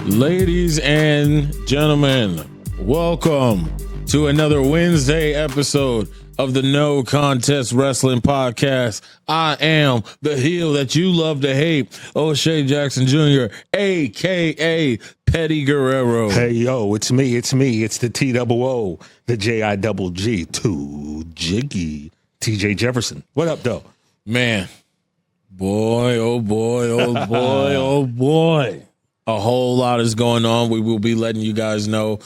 Ladies and gentlemen, welcome to another Wednesday episode of the No Contest Wrestling Podcast. I am the heel that you love to hate, O'Shea Jackson Jr., a.k.a. Petty Guerrero. Hey, yo, it's me. It's the T-double-O, the J-I-double-G, too jiggy, TJ Jefferson. What up, though? Man, boy, oh boy, oh boy, oh boy. A whole lot is going on. We will be letting you guys know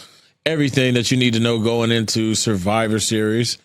everything that you need to know going into Survivor Series.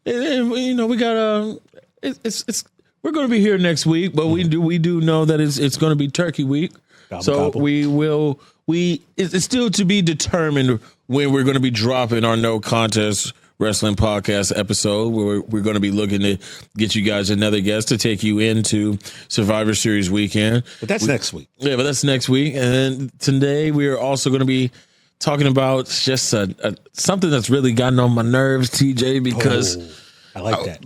And you know, we got we're going to be here next week, but we do know that it's going to be Turkey Week. Gobble. It's still to be determined when we're going to be dropping our No Contest Wrestling Podcast episode, where we're going to be looking to get you guys another guest to take you into Survivor Series weekend. But that's next week. Yeah, but that's next week. And then today we are also going to be talking about just something that's really gotten on my nerves, TJ, because I like that.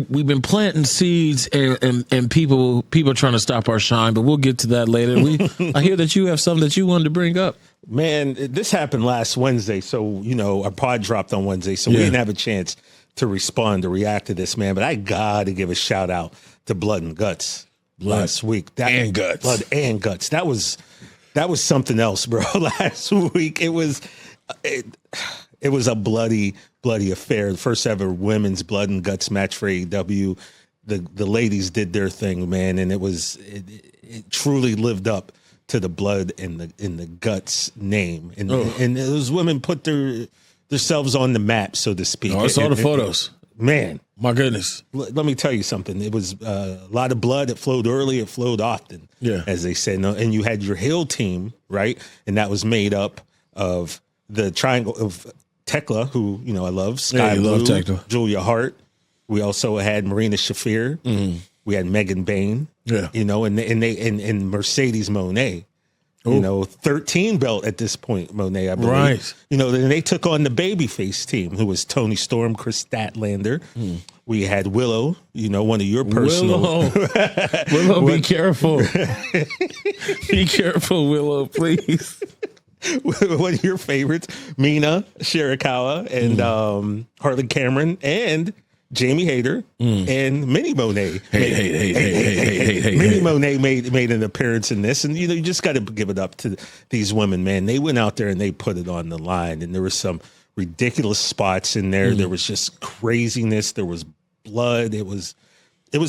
We've been planting seeds and people are trying to stop our shine, but we'll get to that later. I hear that you have something that you wanted to bring up. Man, this happened last Wednesday, so, you know, our pod dropped on Wednesday, so we didn't have a chance to respond, to react to this, man. But I got to give a shout out to Blood and Guts last week. Blood and Guts. That was something else, bro. Last week, it was a bloody affair. The first ever women's Blood and Guts match for AEW. The ladies did their thing, man, and it truly lived up to the Blood and the Guts name, and those women put themselves on the map, so to speak. Oh, I saw the photos. Man, my goodness. Let me tell you something. It was a lot of blood. It flowed early. It flowed often, as they say. And you had your heel team, right? And that was made up of the triangle of Tekla, who, you know, I love. Sky Blue, love Tekla. Julia Hart. We also had Marina Shafir. Mm-hmm. We had Megan Bain. Yeah. You know, and Mercedes Moné. You know, 13 belt at this point, Monet, I believe. Right. You know, then they took on the babyface team, who was Tony Storm, Chris Statlander. We had Willow, you know, one of your personal. Willow, be careful. Be careful, Willow, please. One of your favorites, Mina Shirakawa and Harley Cameron and Jamie Hayter and Minnie Monet. Hey. Minnie Monet made an appearance in this, and you know, you just got to give it up to these women, man. They went out there and they put it on the line, and there were some ridiculous spots in there. There was just craziness. There was blood. It was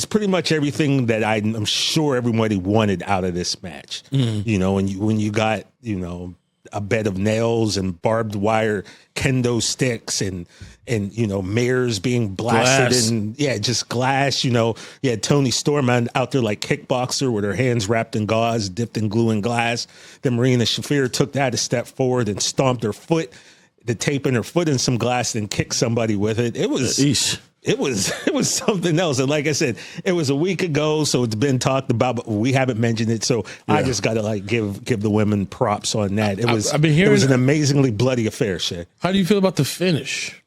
pretty much everything that I'm sure everybody wanted out of this match. You know, when you got, you know, a bed of nails and barbed wire kendo sticks and you know, mares being blasted and just glass. You know, you had Tony Storm out there like kickboxer with her hands wrapped in gauze, dipped in glue and glass. Then Marina Shafir took that a step forward and stomped her foot, the tape in her foot in some glass, and kicked somebody with it. It was something else. And like I said, it was a week ago, so it's been talked about, but we haven't mentioned it. So I just got to like give the women props on that. It was an amazingly bloody affair, Shay. How do you feel about the finish?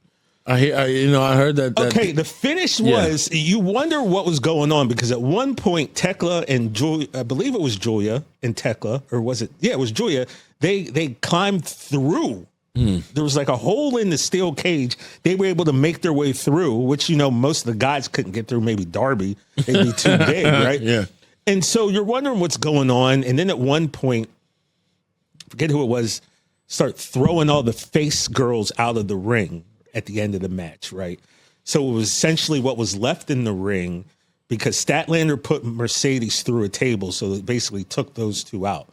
I heard that. Okay, the finish was, you wonder what was going on, because at one point Tekla and Julia, I believe it was Julia and Tekla, or was it? Yeah, it was Julia. They climbed through. There was like a hole in the steel cage. They were able to make their way through, which, you know, most of the guys couldn't get through. Maybe Darby, they'd be too big, right? Yeah. And so you're wondering what's going on. And then at one point, forget who it was, start throwing all the face girls out of the ring at the end of the match, right? So it was essentially what was left in the ring, because Statlander put Mercedes through a table, so it basically took those two out.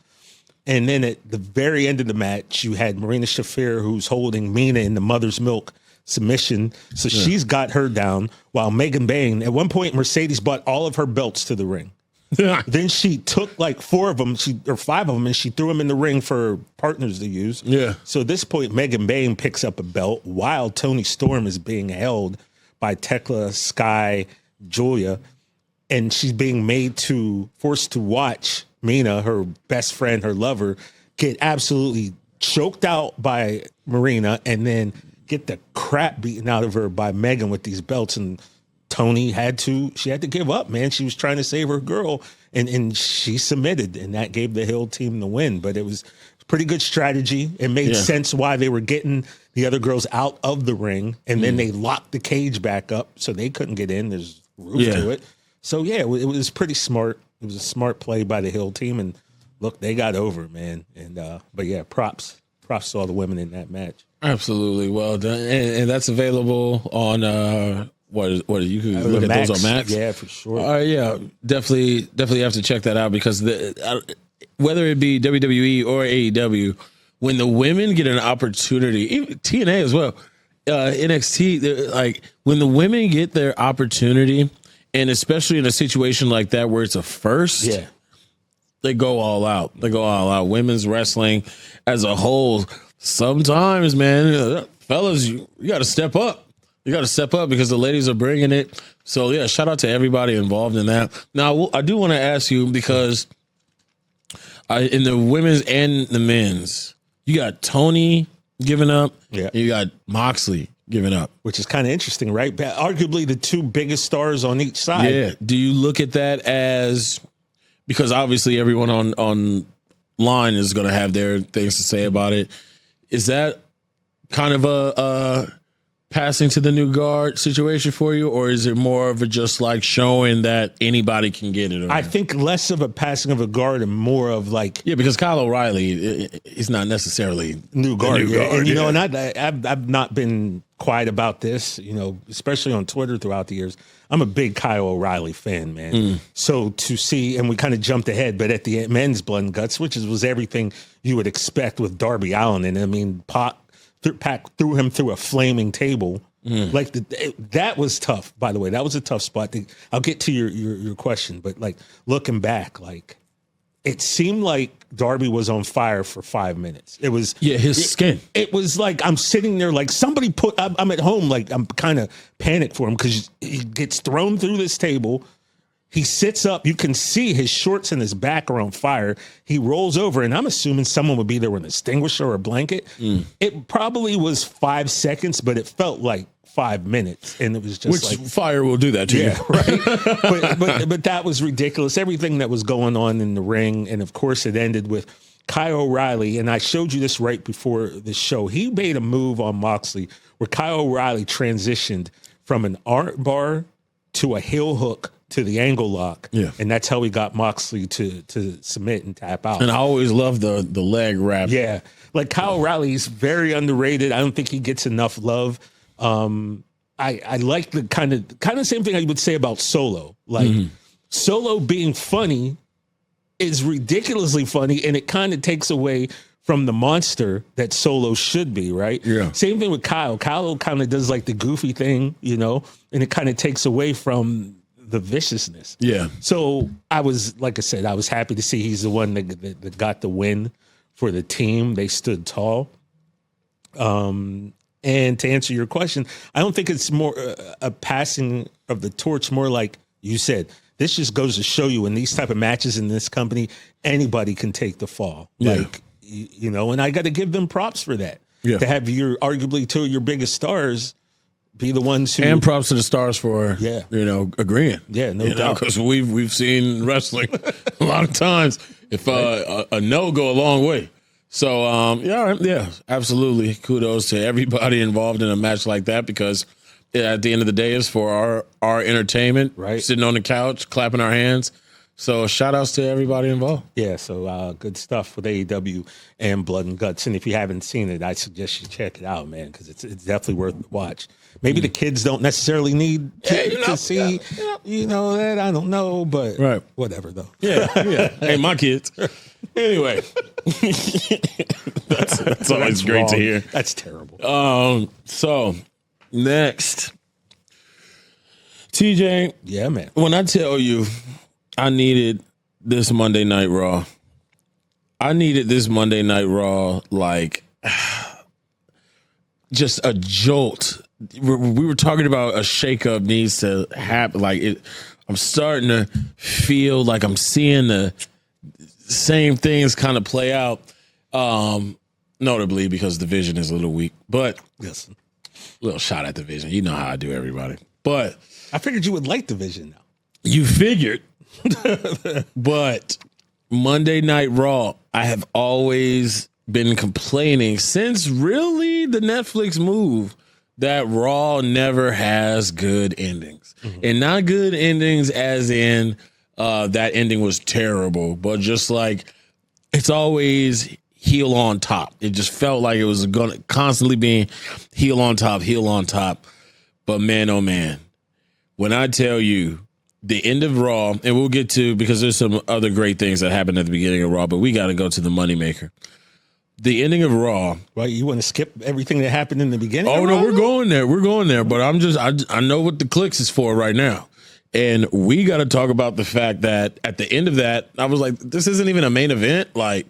And then at the very end of the match, you had Marina Shafir, who's holding Mina in the mother's milk submission. So she's got her down, while Megan Bain, at one point, Mercedes brought all of her belts to the ring. Then she took like 4 of them, or 5 of them, and she threw them in the ring for partners to use. Yeah. So at this point, Megan Bain picks up a belt while Tony Storm is being held by Tekla, Sky, Julia, and she's being forced to watch Mina, her best friend, her lover, get absolutely choked out by Marina, and then get the crap beaten out of her by Megan with these belts. And Tony had to give up, man. She was trying to save her girl, and she submitted, and that gave the Hill team the win. But it was pretty good strategy. It made sense why they were getting the other girls out of the ring, and then they locked the cage back up so they couldn't get in. There's roof to it. So, yeah, it was pretty smart. It was a smart play by the Hill team, and look, they got over, man. And but yeah, props to all the women in that match. Absolutely, well done, and that's available on what you can look at those on Max. Yeah, for sure. Yeah, definitely have to check that out because whether it be WWE or AEW, when the women get an opportunity, even TNA as well, NXT, like when the women get their opportunity, and especially in a situation like that where it's a first, they go all out. They go all out. Women's wrestling as a whole, sometimes, man, fellas, you got to step up. You got to step up because the ladies are bringing it. So, yeah, shout out to everybody involved in that. Now, I do want to ask you because in the women's and the men's, you got Tony giving up. Yeah. You got Moxley giving up. Which is kind of interesting, right? Arguably the two biggest stars on each side. Yeah. Do you look at that as, because obviously everyone on line is going to have their things to say about it. Is that kind of a passing to the new guard situation for you, or is it more of a just like showing that anybody can get it? I think less of a passing of a guard and more of like, because Kyle O'Reilly is not necessarily new guard. And you know, and I've not been quiet about this, you know, especially on Twitter throughout the years. I'm a big Kyle O'Reilly fan, man. So to see, and we kind of jumped ahead, but at the men's Blood and Guts, which was everything you would expect with Darby Allin, and I mean, Pac threw him through a flaming table. Like that was tough, by the way. That was a tough spot. I'll get to your question, but like looking back, like it seemed like Darby was on fire for 5 minutes. It was his skin. It was like I'm sitting there like somebody I'm at home, like I'm kind of panicked for him because he gets thrown through this table. He sits up. You can see his shorts and his back are on fire. He rolls over, and I'm assuming someone would be there with an extinguisher or a blanket. It probably was 5 seconds, but it felt like 5 minutes, and it was just which fire will do that to you, right? but that was ridiculous. Everything that was going on in the ring, and of course, it ended with Kyle O'Reilly. And I showed you this right before the show. He made a move on Moxley where Kyle O'Reilly transitioned from an arm bar to a heel hook to the angle lock. And that's how he got Moxley to submit and tap out. And I always love the leg wrap. Yeah. Like Kyle O'Reilly is very underrated. I don't think he gets enough love. I like the kind of same thing I would say about Solo. Like Solo being funny is ridiculously funny, and it kind of takes away from the monster that Solo should be, right? Yeah. Same thing with Kyle. Kyle kind of does like the goofy thing, you know, and it kind of takes away from the viciousness. Yeah. So I was, like I said, I was happy to see he's the one that got the win for the team. They stood tall. And to answer your question, I don't think it's more a passing of the torch, more like you said. This just goes to show you in these type of matches in this company, anybody can take the fall. Yeah. Like, you know, and I got to give them props for that. Yeah. To have arguably two of your biggest stars be the ones who, and props to the stars for agreeing. Yeah, no doubt. Because we've seen wrestling a lot of times. If a no go a long way. So absolutely. Kudos to everybody involved in a match like that, because at the end of the day, it's for our entertainment. Right, sitting on the couch, clapping our hands. So shout outs to everybody involved. Yeah, so good stuff with AEW and Blood and Guts. And if you haven't seen it, I suggest you check it out, man, because it's definitely worth the watch. Maybe the kids don't necessarily need to see, you know, that. I don't know, but whatever, though. Yeah. Hey, my kids. Anyway. that's always great wrong. To hear. That's terrible. So, next. TJ. Yeah, man. When I tell you I needed this Monday Night Raw, like just a jolt. We were talking about a shakeup needs to happen. Like I'm starting to feel like I'm seeing the same things kind of play out. Notably because the Vision is a little weak, but a little shot at the Vision. You know how I do, everybody. But I figured you would like the Vision now. you figured. But Monday Night Raw, I have always been complaining since really the Netflix move that Raw never has good endings. And not good endings as in that ending was terrible, but just like it's always heel on top. It just felt like it was going to constantly being heel on top, heel on top. But man, oh man, when I tell you the end of Raw, and we'll get to, because there's some other great things that happened at the beginning of Raw, but we got to go to the moneymaker. The ending of Raw. Right, you want to skip everything that happened in the beginning? Oh, no, we're going there. We're going there. But I know what the clicks is for right now. And we got to talk about the fact that at the end of that, I was like, this isn't even a main event. Like,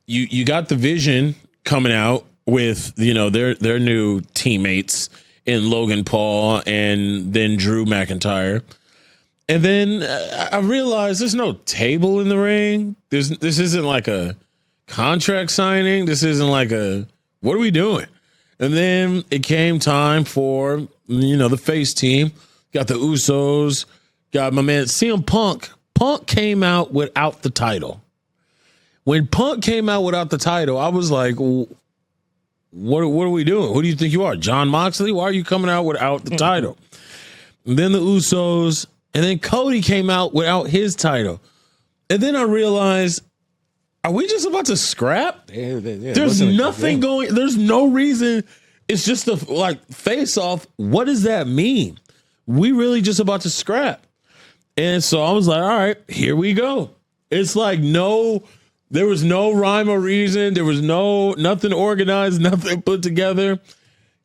you got the Vision coming out with, their new teammates in Logan Paul and then Drew McIntyre. And then I realized there's no table in the ring. This isn't like a contract signing. This isn't like what are we doing? And then it came time for, the face team. Got the Usos. Got my man CM Punk. Punk came out without the title. When Punk came out without the title, I was like, what are we doing? Who do you think you are? John Moxley? Why are you coming out without the title? And then the Usos. And then Cody came out without his title. And then I realized, are we just about to scrap? There's nothing going. There's no reason. It's just face off. What does that mean? We really just about to scrap. And so I was like, all right, here we go. It's like there was no rhyme or reason. There was nothing organized, nothing put together.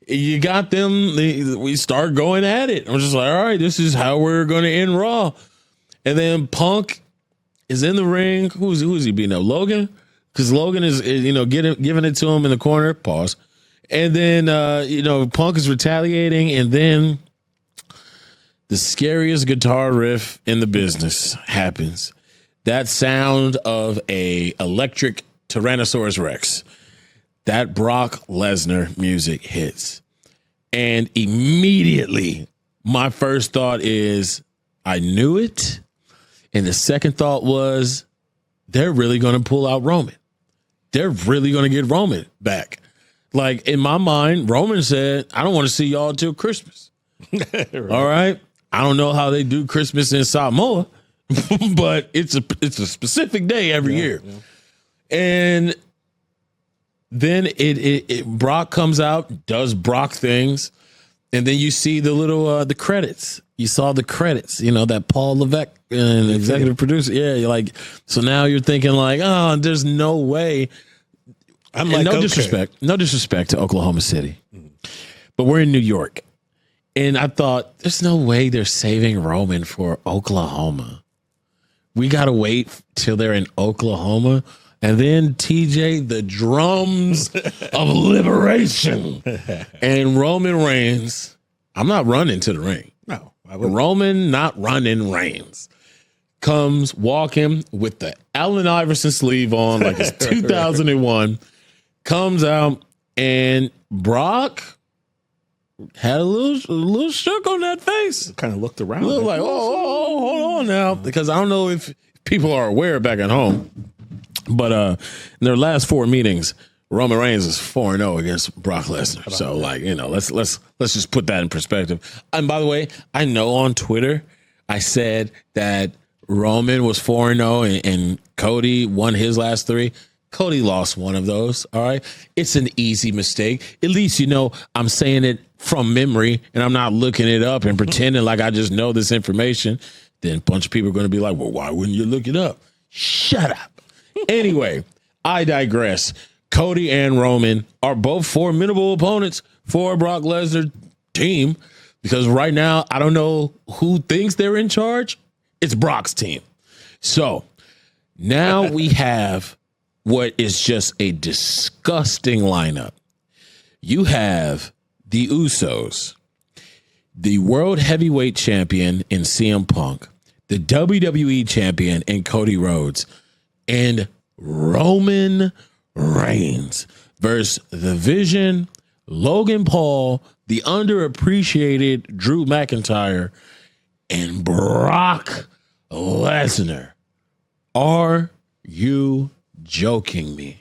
You got them. We start going at it. I'm just like, all right, this is how we're going to end Raw. And then Punk is in the ring. Who's he beating up? Logan? Because Logan is giving it to him in the corner. Pause. And then Punk is retaliating, and then the scariest guitar riff in the business happens. That sound of a electric Tyrannosaurus Rex. That Brock Lesnar music hits. And immediately, my first thought is, I knew it. And the second thought was, they're really going to pull out Roman. They're really going to get Roman back. Like, in my mind, Roman said, I don't want to see y'all till Christmas. Right. All right? I don't know how they do Christmas in Samoa, but it's a specific day every year. Yeah. And then Brock comes out, does Brock things, and then you see the little the credits. You saw the credits, that Paul Levesque, executive producer. Yeah, you're like, so now you're thinking like, oh, there's no way. No disrespect to Oklahoma City, but we're in New York, and I thought there's no way they're saving Roman for Oklahoma. We gotta wait till they're in Oklahoma. And then TJ, the drums of liberation. And Roman Reigns, I'm not running to the ring. No. Roman not running Reigns comes walking with the Allen Iverson sleeve on like it's 2001, comes out, and Brock had a little shook on that face. Kind of looked around. Looked like, oh, hold on now. Because I don't know if people are aware back at home. But in their last 4 meetings, Roman Reigns is 4-0 against Brock Lesnar. So, let's just put that in perspective. And by the way, I know on Twitter I said that Roman was 4-0 and Cody won his last 3. Cody lost one of those. All right, it's an easy mistake. At least I'm saying it from memory, and I'm not looking it up and pretending like I just know this information. Then a bunch of people are going to be like, "Well, why wouldn't you look it up?" Shut up. Anyway, I digress. Cody and Roman are both formidable opponents for Brock Lesnar team because right now, I don't know who thinks they're in charge. It's Brock's team. So now we have what is just a disgusting lineup. You have the Usos, the World Heavyweight Champion in CM Punk, the WWE Champion in Cody Rhodes, and Roman Reigns versus the Vision, Logan Paul, the underappreciated Drew McIntyre, and Brock Lesnar. Are you joking me?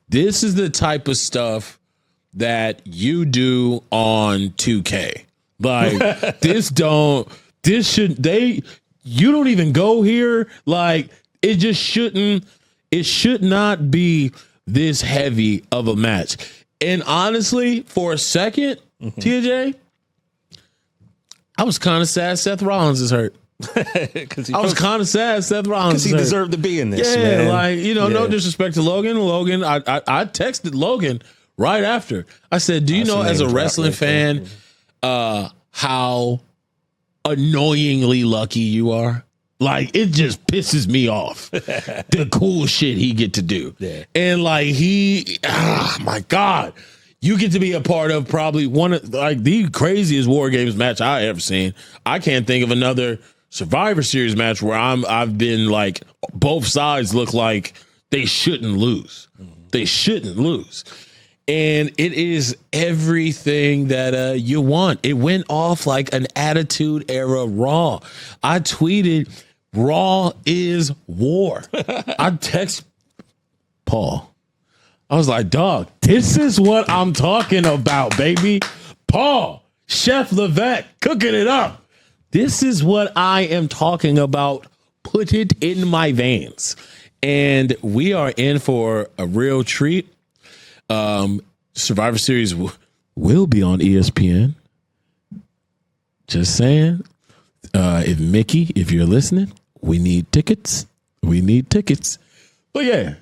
This is the type of stuff that you do on 2K. Like you don't even go here. Like it should not be this heavy of a match. And honestly, for a second, TJ, I was kind of sad Seth Rollins is hurt. I was kind of sad Seth Rollins because he deserved to be in this. Yeah, man. like no disrespect to Logan. I texted Logan right after. I said, "Do you know, as a wrestling fan, how annoyingly lucky you are? Like it just pisses me off the cool shit he get to do, and like my God." You get to be a part of probably one of the craziest War Games match I ever seen. I can't think of another Survivor Series match where I've been like both sides look like they shouldn't lose. They shouldn't lose. And it is everything that you want. It went off like an Attitude Era Raw. I tweeted, Raw is war. I text Paul. I was like, dog, this is what I'm talking about, baby. Paul, Chef Levesque, cooking it up. This is what I am talking about. Put it in my veins. And we are in for a real treat. Survivor Series will be on ESPN. Just saying. If you're listening, we need tickets. We need tickets. But yeah.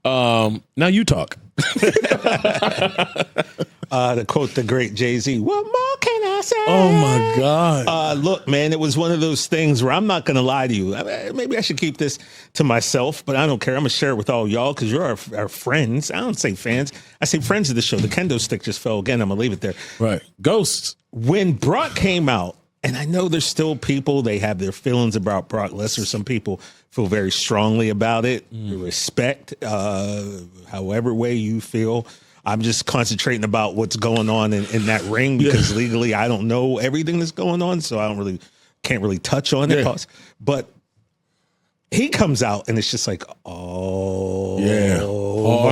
Now you talk. To quote the great Jay-Z, what more can I say? Oh my God. Look, man, it was one of those things where I'm not going to lie to you. Maybe I should keep this to myself, but I don't care. I'm going to share it with all y'all because you're our friends. I don't say fans. I say friends of the show. The kendo stick just fell again. I'm going to leave it there. Right. Ghosts. When Brock came out, and I know there's still people, they have their feelings about Brock Lesnar. Some people feel very strongly about it. Respect, however way you feel. I'm just concentrating about what's going on in that ring because legally I don't know everything that's going on, so I can't really touch on it. Yeah. But he comes out and it's just like,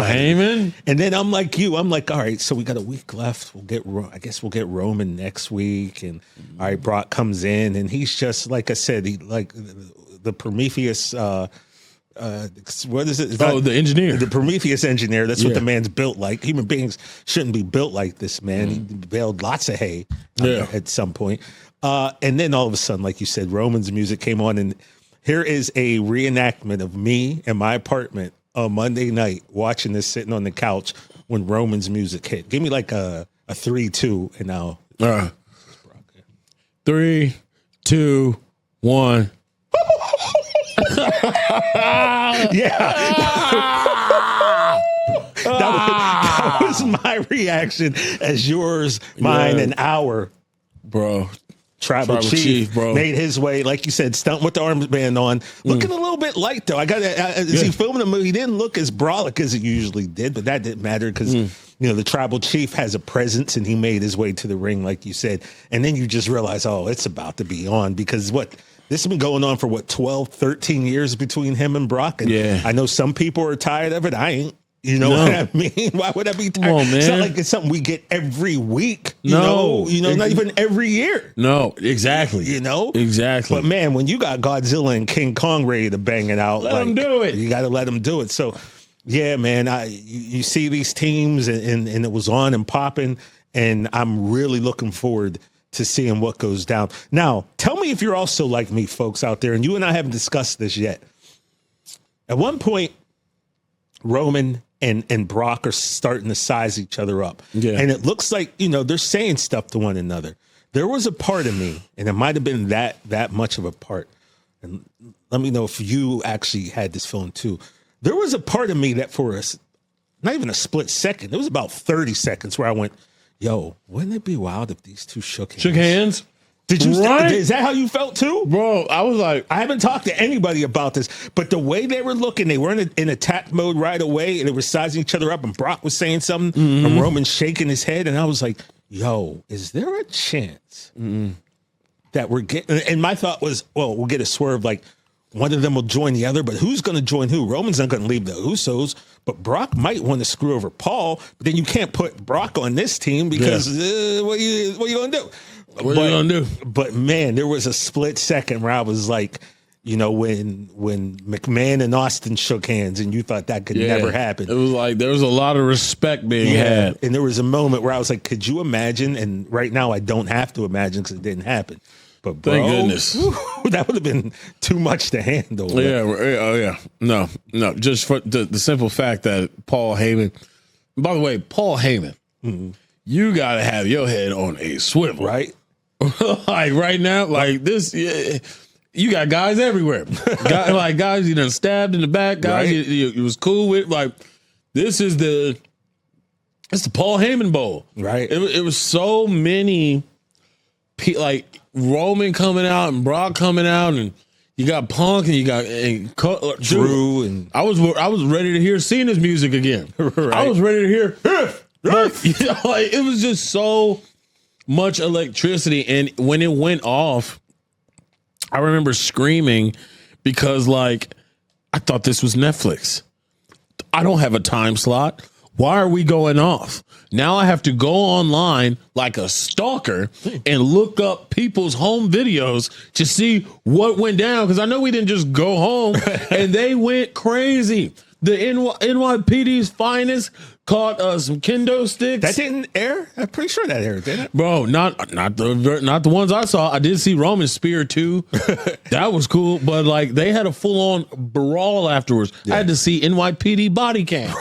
Heyman. And then I'm like you. I'm like, all right, so we got a week left. I guess we'll get Roman next week. And all right, Brock comes in and he's just like I said, he like the Prometheus. What is it? The engineer. The Prometheus engineer. That's what the man's built like. Human beings shouldn't be built like this, man. He baled lots of hay at some point. And then all of a sudden, like you said, Roman's music came on. And here is a reenactment of me in my apartment on Monday night watching this sitting on the couch when Roman's music hit. Give me like a 3-2 and now. 3, 2, 1. That was my reaction as yours, mine, and our Tribal Chief, bro, made his way, like you said, stunt with the armband on, looking a little bit light though. As he filming the movie, he didn't look as brolic as it usually did, but that didn't matter because the Tribal Chief has a presence and he made his way to the ring, like you said, and then you just realize, it's about to be on because this has been going on for 12, 13 years between him and Brock. And I know some people are tired of it. I ain't. You know what I mean? Why would I be tired? Come on, man. It's not like it's something we get every week. Not even every year. No, exactly. Exactly. But man, when you got Godzilla and King Kong ready to bang it out, let them do it. You got to let them do it. So, yeah, man, you see these teams and it was on and popping, and I'm really looking forward to seeing what goes down. Now, tell me if you're also like me, folks out there, and you and I haven't discussed this yet. At one point, Roman and Brock are starting to size each other up. Yeah. And it looks like, they're saying stuff to one another. There was a part of me, and it might have been that much of a part. And let me know if you actually had this feeling too. There was a part of me that for us, not even a split second, it was about 30 seconds where I went, yo, wouldn't it be wild if these two shook hands? Shook hands? Did you? Right? Is that how you felt too, bro? I was like, I haven't talked to anybody about this, but the way they were looking, they were in attack mode right away, and they were sizing each other up. And Brock was saying something, and Roman shaking his head, and I was like, "Yo, is there a chance that we're getting?" And my thought was, "Well, we'll get a swerve, like one of them will join the other, but who's going to join who? Roman's not going to leave the Usos, but Brock might want to screw over Paul. But then you can't put Brock on this team because what are you going to do?" What are you gonna do? But man, there was a split second where I was like, you know, when McMahon and Austin shook hands, and you thought that could never happen. It was like there was a lot of respect being had, and there was a moment where I was like, could you imagine? And right now, I don't have to imagine because it didn't happen. But bro, thank goodness, that would have been too much to handle. Yeah, oh yeah, no, just for the simple fact that Paul Heyman. By the way, Paul Heyman, you gotta have your head on a swivel, right? Like right now, like this, you got guys everywhere. Guys you done stabbed in the back, guys you was cool with. Like it's the Paul Heyman Bowl, right? It was so many, like Roman coming out and Brock coming out, and you got Punk and you got Drew, and I was ready to hear Cena's music again. Right. I was ready to hear, like it was just so much electricity, and when it went off, I remember screaming because like I thought this was Netflix. I don't have a time slot. Why are we going off? Now I have to go online like a stalker and look up people's home videos to see what went down, because I know we didn't just go home and they went crazy. The NYPD's finest caught some kendo sticks. That didn't air? I'm pretty sure that aired, didn't it? Bro, not the ones I saw. I did see Roman spear too. That was cool. But like they had a full on brawl afterwards. Yeah. I had to see NYPD body cam.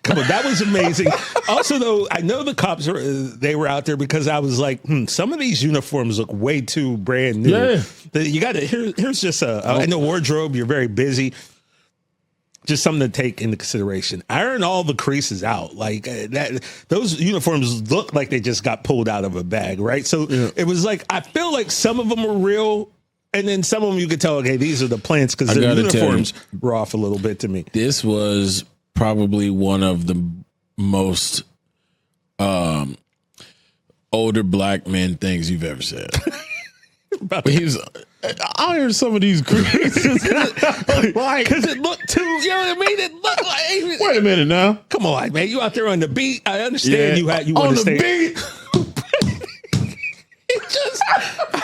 Come on, that was amazing. Also, though, I know the cops were out there because I was like, some of these uniforms look way too brand new. Yeah. You got to here's just in the wardrobe. You're very busy. Just something to take into consideration. Iron all the creases out. Like that, those uniforms look like they just got pulled out of a bag, right? So it was like, I feel like some of them were real, and then some of them you could tell, okay, these are the plants, because the uniforms were off a little bit to me. This was probably one of the most older black men things you've ever said. I heard some of these creases. Why? Because it looked too, you know what I mean? It looked like. Wait a minute now. Come on, man. You out there on the beat. I understand you want on to the stay. beat.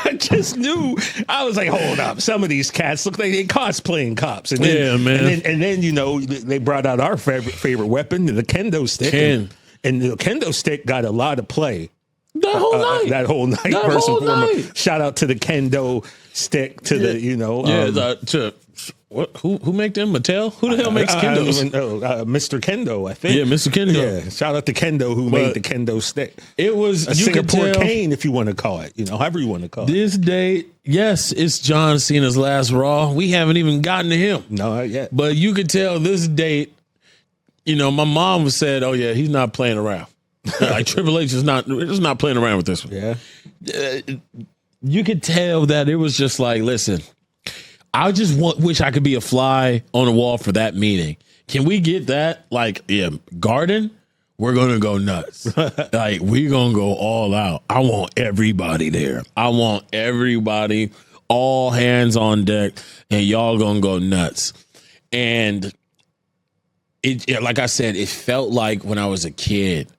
I just knew. I was like, hold up. Some of these cats look like they cosplaying cops. And then, man. And then, you know, they brought out our favorite weapon, the kendo stick. And the kendo stick got a lot of play. That whole night. Shout out to the kendo stick, to the, you know. Who make them? Mattel? Who the hell makes kendos? Mr. Kendo, I think. Yeah, Mr. Kendo. Yeah, shout out to Kendo, who made the kendo stick. It was a Singapore cane, if you want to call it. You know, however you want to call it. This date, yes, it's John Cena's last Raw. We haven't even gotten to him. No, not yet. But you could tell this date, you know, my mom said, oh, yeah, he's not playing around. Like Triple H is not playing around with this one. Yeah. You could tell that it was just like, listen, I just wish I could be a fly on the wall for that meeting. Can we get that? Like, yeah, Garden, we're going to go nuts. Like, we're going to go all out. I want everybody there. I want everybody, all hands on deck, and y'all going to go nuts. And it, like I said, it felt like when I was a kid.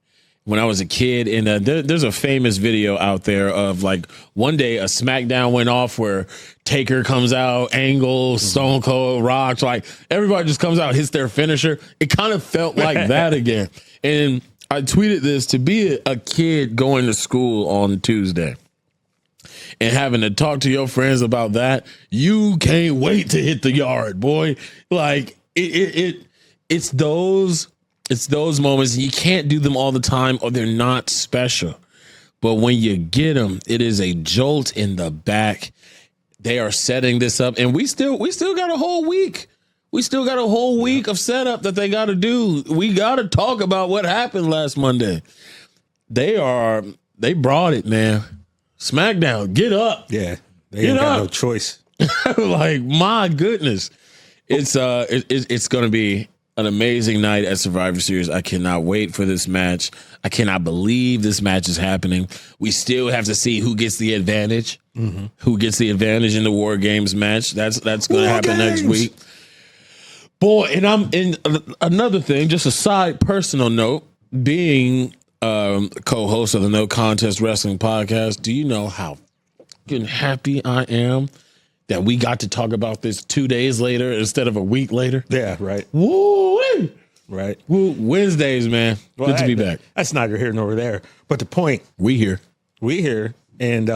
And there's a famous video out there of like one day a SmackDown went off where Taker comes out, Angle, Stone Cold, Rock, like everybody just comes out, hits their finisher. It kind of felt like that again. And I tweeted this: to be a kid going to school on Tuesday and having to talk to your friends about that, you can't wait to hit the yard, boy. Like it's those moments. You can't do them all the time or they're not special. But when you get them, it is a jolt in the back. They are setting this up, and we still got a whole week. We still got a whole week of setup that they got to do. We got to talk about what happened last Monday. They brought it, man. SmackDown, get up. Yeah, they ain't got no choice. Like, my goodness. It's going to be an amazing night at Survivor Series. I cannot wait for this match. I cannot believe this match is happening. We still have to see who gets the advantage. Mm-hmm. Who gets the advantage in the War Games match. That's going to happen next week. Boy, and I'm in another thing, just a side personal note, being co-host of the No Contest Wrestling Podcast. Do you know how fucking happy I am that we got to talk about this 2 days later instead of a week later? Yeah, right. Woo! Right. Woo, Wednesdays, man. Well, Good to be back. That's neither here nor there. But the point, we here. And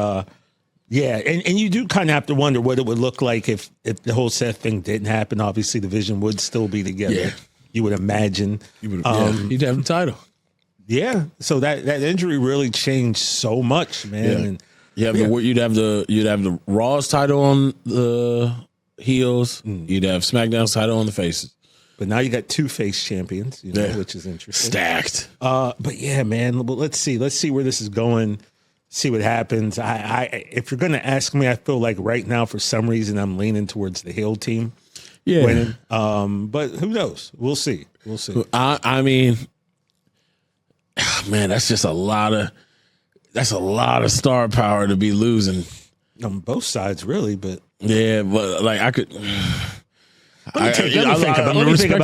yeah, and you do kind of have to wonder what it would look like if the whole Seth thing didn't happen. Obviously, the Vision would still be together. Yeah. You would imagine. He'd have the title. Yeah. So that injury really changed so much, man. Yeah. And you'd have the Raw's title on the heels. You'd have SmackDown's title on the faces. But now you got two face champions, which is interesting. Stacked. But yeah, man. Well, let's see where this is going. See what happens. I if you're going to ask me, I feel like right now for some reason I'm leaning towards the heel team winning. But who knows? We'll see. I mean, man, that's just a lot of star power to be losing on both sides, really. But yeah, but like I could. Let me think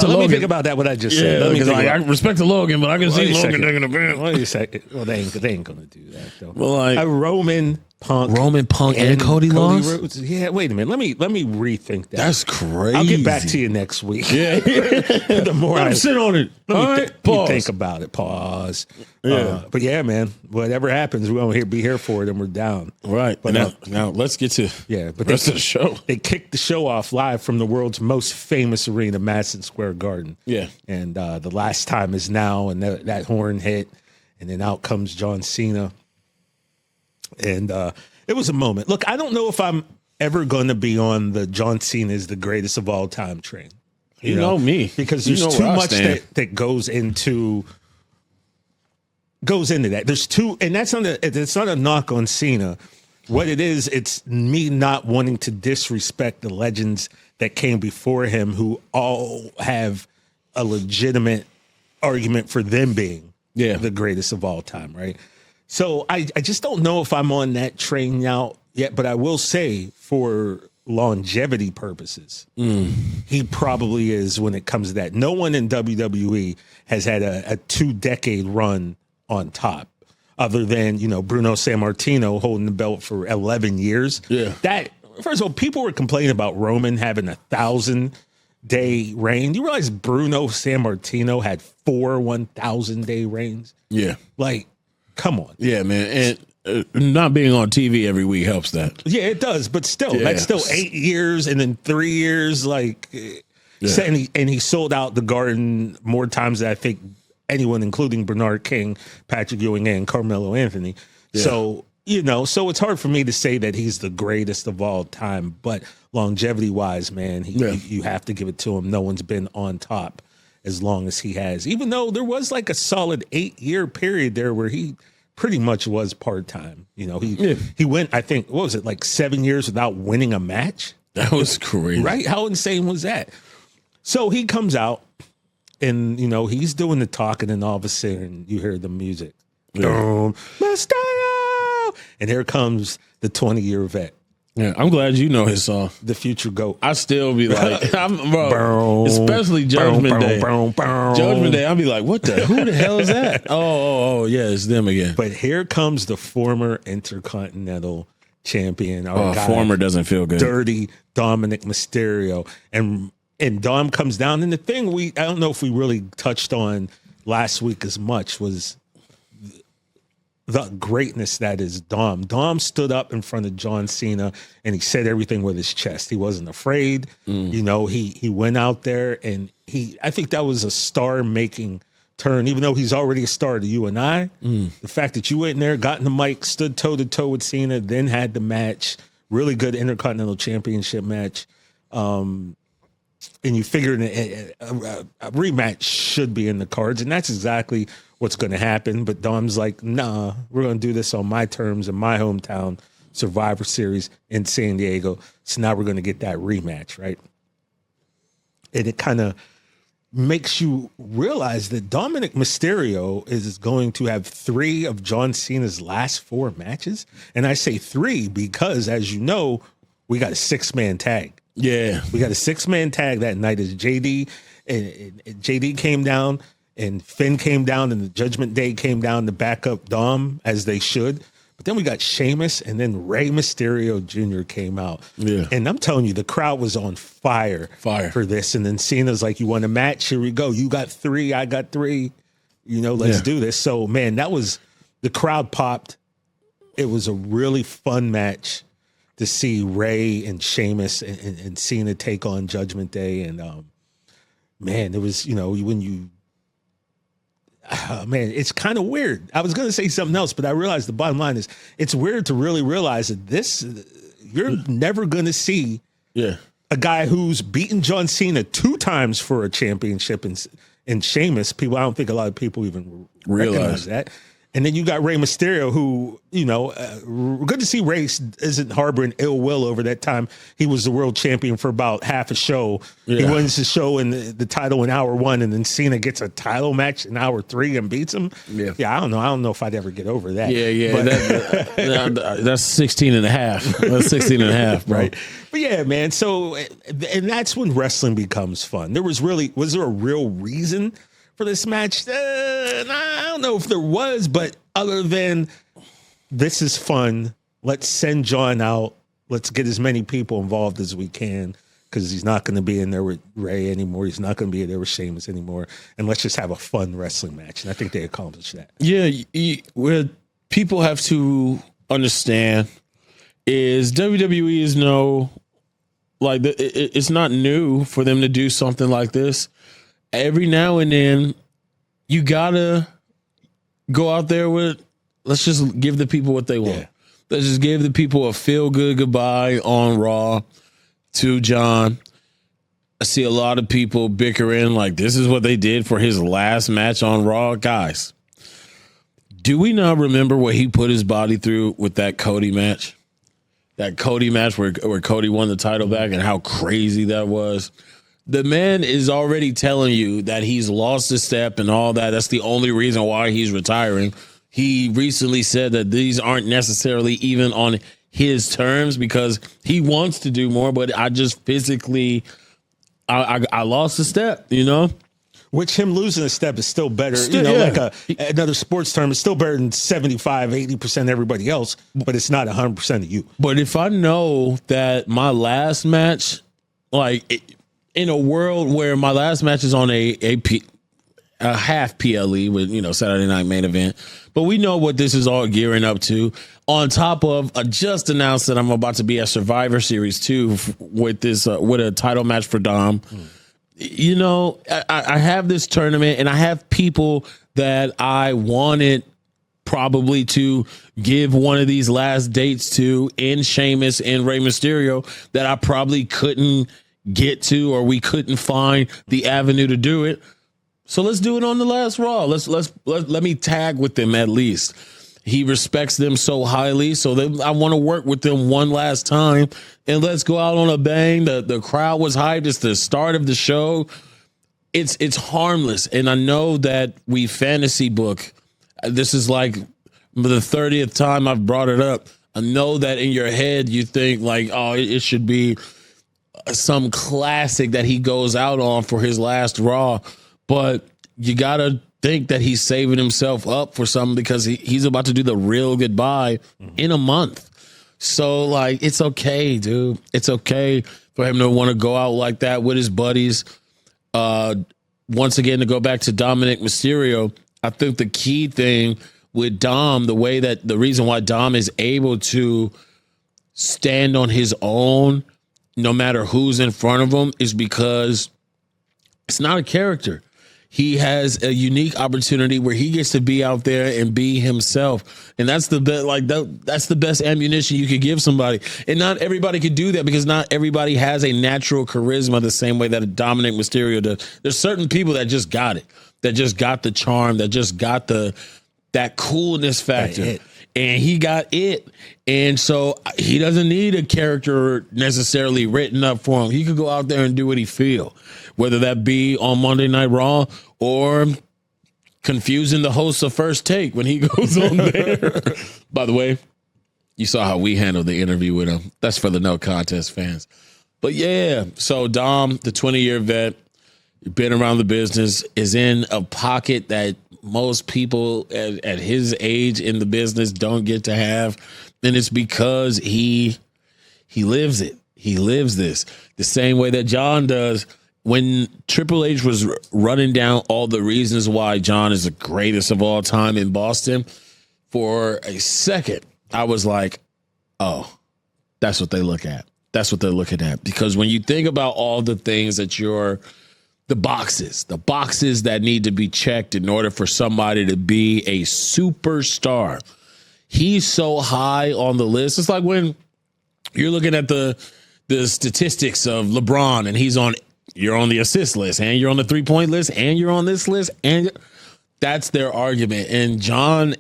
about that. What I just said. I respect to Logan, but I can see Logan taking a bit. Wait a second. Well, they ain't gonna do that though. Well, like a Roman Punk and Cody lost. Rhodes. Yeah, wait a minute. Let me rethink that. That's crazy. I'll get back to you next week. Yeah. The more I sit on it. Let me think about it. Pause. Yeah. But yeah, man. Whatever happens, we won't be here for it, and we're down. Right. But now let's get to the rest of the show. They kicked the show off live from the world's most famous arena, Madison Square Garden. Yeah. And the last time is now, and that horn hit, and then out comes John Cena. And it was a moment. Look, I don't know if I'm ever going to be on the John Cena is the greatest of all time train. You know me. Because there's too much that goes into that. There's and it's not a knock on Cena. What it is, it's me not wanting to disrespect the legends that came before him who all have a legitimate argument for them being the greatest of all time, right? So I just don't know if I'm on that train out yet, but I will say for longevity purposes, he probably is when it comes to that. No one in WWE has had a 2-decade run on top other than, Bruno Sammartino holding the belt for 11 years. Yeah. That, first of all, people were complaining about Roman having 1,000-day reign. You realize Bruno Sammartino had 4 1,000-day reigns? Yeah. Like, come on. Yeah, man. And not being on TV every week helps that. Yeah, it does. But still, that's still 8 years and then 3 years. Like, and he sold out the Garden more times than I think anyone, including Bernard King, Patrick Ewing, and Carmelo Anthony. Yeah. So, so it's hard for me to say that he's the greatest of all time. But longevity-wise, man, you have to give it to him. No one's been on top as long as he has, even though there was like a solid 8-year period there where he pretty much was part-time. He went, I think, what was it, like 7 years without winning a match? That was crazy. Right? How insane was that? So he comes out and, he's doing the talking, and all of a sudden you hear the music. Yeah. Mysterio! And here comes the 20-year vet. Yeah, I'm glad you know his song. The Future GOAT. I still be like, bro, especially Judgment Day. Judgment Day, I'll be like, who the hell is that? Oh, yeah, it's them again. But here comes the former Intercontinental Champion. Former doesn't feel good. Dirty Dominic Mysterio. And Dom comes down. And the thing I don't know if we really touched on last week as much was the greatness that is Dom. Dom stood up in front of John Cena and he said everything with his chest. He wasn't afraid. He went out there and I think that was a star-making turn, even though he's already a star to you and I. The fact that you went in there, got in the mic, stood toe-to-toe with Cena, then had the match, really good Intercontinental Championship match. and you figured a rematch should be in the cards, and that's exactly what's going to happen. But Dom's like, nah, we're going to do this on my terms in my hometown, Survivor Series in San Diego. So now we're going to get that rematch, right? And it kind of makes you realize that Dominic Mysterio is going to have 3 of John Cena's last 4 matches. And I say 3 because, as you know, we got a 6-man tag. Yeah. We got a 6-man tag that night as JD. And JD came down and Finn came down and the Judgment Day came down to back up Dom as they should. But then we got Sheamus and then Rey Mysterio Jr. came out. Yeah. And I'm telling you, the crowd was on fire for this. And then Cena's like, you want a match? Here we go. You got 3, I got 3. Let's do this. So, man, the crowd popped. It was a really fun match to see Rey and Sheamus and Cena take on Judgment Day. And, man, it was, man, it's kind of weird. I was going to say something else, but I realized the bottom line is it's weird to really realize that you're never going to see a guy who's beaten John Cena 2 times for a championship in Sheamus. I don't think a lot of people even recognize that. And then you got Rey Mysterio, who, good to see Rey isn't harboring ill will over that time. He was the world champion for about half a show. Yeah. He wins the show and the title in hour 1, and then Cena gets a title match in hour 3 and beats him. Yeah, I don't know. I don't know if I'd ever get over that. Yeah. But, that's 16 and a half. That's 16 and a half, bro. Right. But yeah, man. So, and that's when wrestling becomes fun. Was there a real reason for this match? I don't know if there was, but other than this is fun, let's send John out. Let's get as many people involved as we can, because he's not going to be in there with Rey anymore. He's not going to be in there with Sheamus anymore. And let's just have a fun wrestling match. And I think they accomplished that. Yeah, what people have to understand is WWE is it's not new for them to do something like this. Every now and then, you gotta go out there with, let's just give the people what they want. Yeah. Let's just give the people a feel-good goodbye on Raw to John. I see a lot of people bickering like this is what they did for his last match on Raw. Guys, do we not remember what he put his body through with that Cody match? That Cody match where Cody won the title back, and how crazy that was. The man is already telling you that he's lost a step and all that. That's the only reason why he's retiring. He recently said that these aren't necessarily even on his terms because he wants to do more, but I just physically, I lost a step, Which him losing a step is still better. Like another sports term, it's still better than 75, 80% everybody else, but it's not 100% of you. But if I know that my last match, in a world where my last match is on a half PLE with, Saturday Night Main Event, but we know what this is all gearing up to. On top of, I just announced that I'm about to be at Survivor Series 2 with a title match for Dom. I have this tournament and I have people that I wanted probably to give one of these last dates to in Sheamus and Rey Mysterio that I probably couldn't get to, or we couldn't find the avenue to do it. So let's do it on the last Raw. Let me tag with them at least. He respects them so highly, so I want to work with them one last time, and let's go out on a bang. The crowd was hyped. It's the start of the show. It's harmless, and I know that we fantasy book. This is like the 30th time I've brought it up. I know that in your head you think it should be some classic that he goes out on for his last Raw, but you gotta think that he's saving himself up for something because he's about to do the real goodbye in a month. So it's okay, dude. It's okay for him to want to go out like that with his buddies. Once again, to go back to Dominic Mysterio, I think the key thing with Dom, the reason why Dom is able to stand on his own no matter who's in front of him is because it's not a character. he has a unique opportunity where he gets to be out there and be himself. And that's the best, that's the best ammunition you could give somebody. And not everybody could do that because not everybody has a natural charisma the same way that a Dominic Mysterio does. There's certain people that just got it, that just got the charm, that just got that coolness factor. And he got it. And so he doesn't need a character necessarily written up for him. He could go out there and do what he feel, whether that be on Monday Night Raw or confusing the hosts of First Take when he goes on there. By the way, you saw how we handled the interview with him. That's for the No Contest fans. But yeah, so Dom, the 20-year vet, been around the business, is in a pocket that most people at his age in the business don't get to have. And it's because he lives it. He lives this the same way that John does. When Triple H was running down all the reasons why John is the greatest of all time in Boston, for a second, I was like, oh, that's what they look at. That's what they're looking at. Because when you think about all the things that the boxes that need to be checked in order for somebody to be a superstar, he's so high on the list. It's like when you're looking at the statistics of LeBron and you're on the assist list and you're on the 3-point list and you're on this list, and that's their argument. And John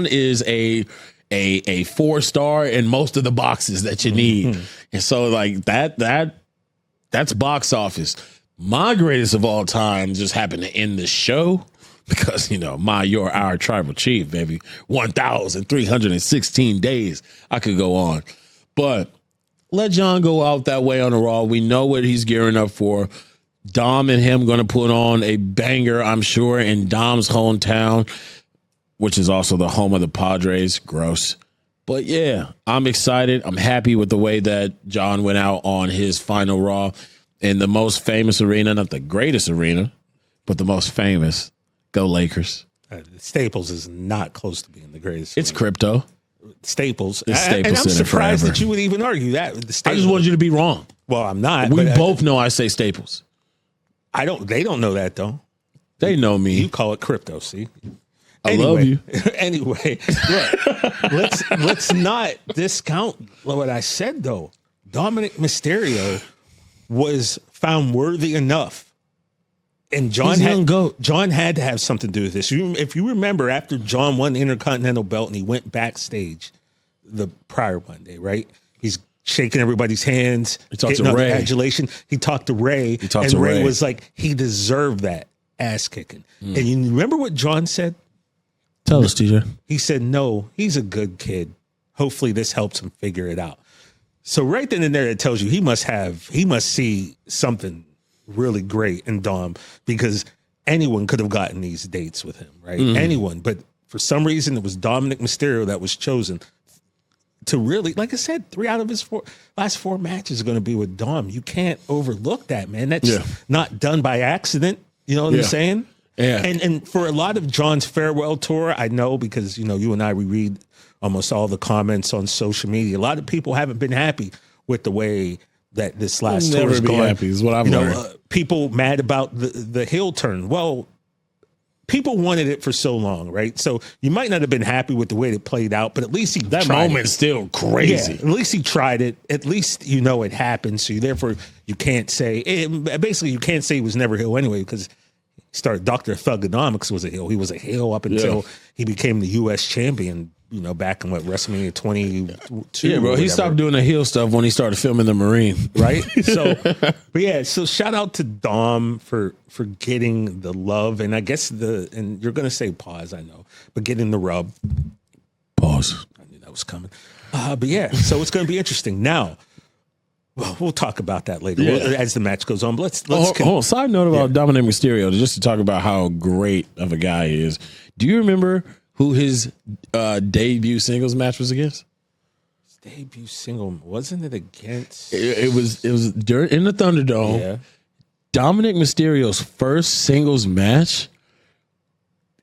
is a 4-star in most of the boxes that you need. And so like that's box office. My greatest of all time just happened to end the show because, our tribal chief, baby, 1,316 days. I could go on, but let John go out that way on the Raw. We know what he's gearing up for. Dom and him going to put on a banger, I'm sure, in Dom's hometown, which is also the home of the Padres. Gross. But yeah, I'm excited. I'm happy with the way that John went out on his final Raw in the most famous arena, not the greatest arena, but the most famous. Go Lakers. Staples is not close to being the greatest. It's crypto. Staples. It's Staples and I'm Center surprised forever. that you would even argue that. I just wanted you to be wrong. Well, I'm not. We both know I say Staples. They don't know that though. They know me. You call it crypto, see? I love you. Anyway, look, let's not discount what I said though. Dominic Mysterio was found worthy enough. And John had to have something to do with this. If you remember, after John won the Intercontinental belt and he went backstage the prior Monday, right? He's shaking everybody's hands. He talked to Ray. Congratulations. He talked to Ray. And Ray was like, he deserved that ass kicking. And you remember what John said? Tell us, TJ. He said, no, he's a good kid. Hopefully this helps him figure it out. So right then and there, it tells you he must see something really great in Dom, because anyone could have gotten these dates with him, right? Anyone. But for some reason, it was Dominic Mysterio that was chosen to really, like I said, 3 out of his last 4 matches are going to be with Dom. You can't overlook that, man. That's not done by accident. You know what I'm saying? Yeah. And for a lot of John's farewell tour, I know, because, you and I, we read almost all the comments on social media. A lot of people haven't been happy with the way that this last tour is going. Happy is what I've learned. People mad about the heel turn. Well, people wanted it for so long, right? So you might not have been happy with the way it played out, but at least that moment's still crazy. Yeah, at least he tried it. At least it happened. So therefore you can't say you can't say he was never heel anyway, because he started Dr. Thugonomics was a heel. He was a heel up until he became the U.S. champion. Back in WrestleMania 22. Yeah, bro. He stopped doing the heel stuff when he started filming the Marine, right? So, but yeah. So shout out to Dom for getting the love, and I guess and you're gonna say pause, I know, but getting the rub. Pause. I knew that was coming. But yeah, so it's gonna be interesting. Now, well, we'll talk about that later as the match goes on. But let's side note about Dominic Mysterio, just to talk about how great of a guy he is. Do you remember who his debut singles match was against? His debut single, wasn't it against? It was in the Thunderdome. Yeah. Dominic Mysterio's first singles match,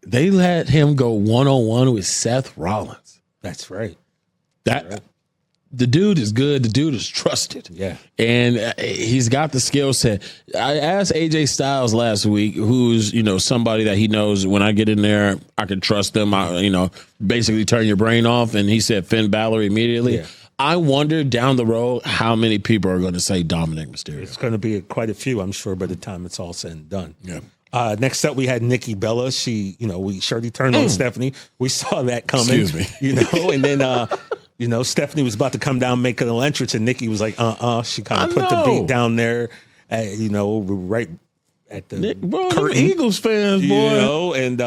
they let him go 1-on-1 with Seth Rollins. That's right. the dude is good. The dude is trusted. Yeah. And he's got the skill set. I asked AJ Styles last week, who's, somebody that he knows when I get in there, I can trust them. Basically turn your brain off. And he said Finn Balor immediately. Yeah. I wonder down the road how many people are going to say Dominic Mysterio. It's going to be quite a few, I'm sure, by the time it's all said and done. Yeah. Next up, we had Nikki Bella. She, we surely turned on Stephanie. We saw that coming. Excuse me. And then, Stephanie was about to come down, make an entrance, and Nikki was like, She kind of put the beat down there, right at the curtain. Eagles fans, boy. And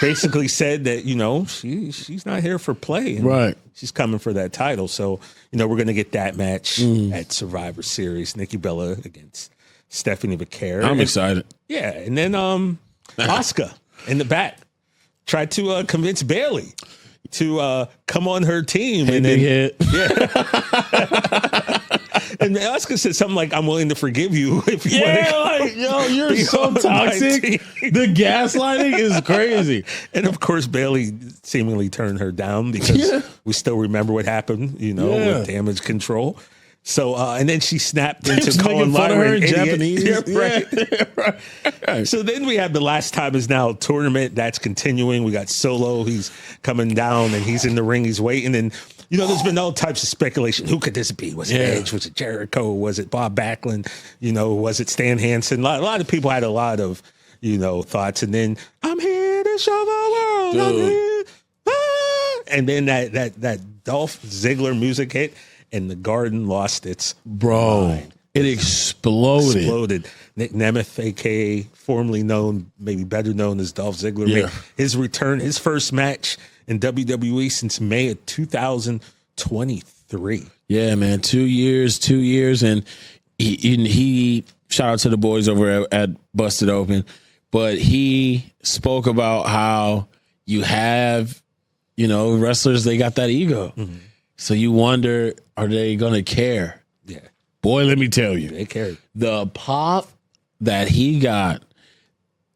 basically said that, she's not here for play. And right. She's coming for that title. So, we're going to get that match at Survivor Series. Nikki Bella against Stephanie McCare. I'm excited. Yeah. And then Asuka in the back tried to convince Bayley to come on her team. Hey, and big then, head. Yeah. And Asuka said something like, "I'm willing to forgive you if you want to." Like, yo, you're so toxic. The gaslighting is crazy. And of course, Bayley seemingly turned her down because we still remember what happened, with Damage Control. So, and then she snapped into calling Lyra in Japanese. Yeah, right. Right. So then we have the Last Time Is Now tournament that's continuing. We got Solo. He's coming down and he's in the ring. He's waiting. And, there's been all types of speculation. Who could this be? Was it Edge? Was it Jericho? Was it Bob Backlund? Was it Stan Hansen? A lot of people had a lot of, thoughts. And then, I'm here to show the world. And then that Dolph Ziggler music hit. And the Garden lost its mind. It exploded. Nick Nemeth, a.k.a. formerly known, maybe better known as Dolph Ziggler, made his return, his first match in WWE since May of 2023. Yeah, man, 2 years. And he shout out to the boys over at Busted Open, but he spoke about how you have, wrestlers, they got that ego. Mm-hmm. So you wonder, are they going to care? Yeah. Boy, let me tell you. They cared. The pop that he got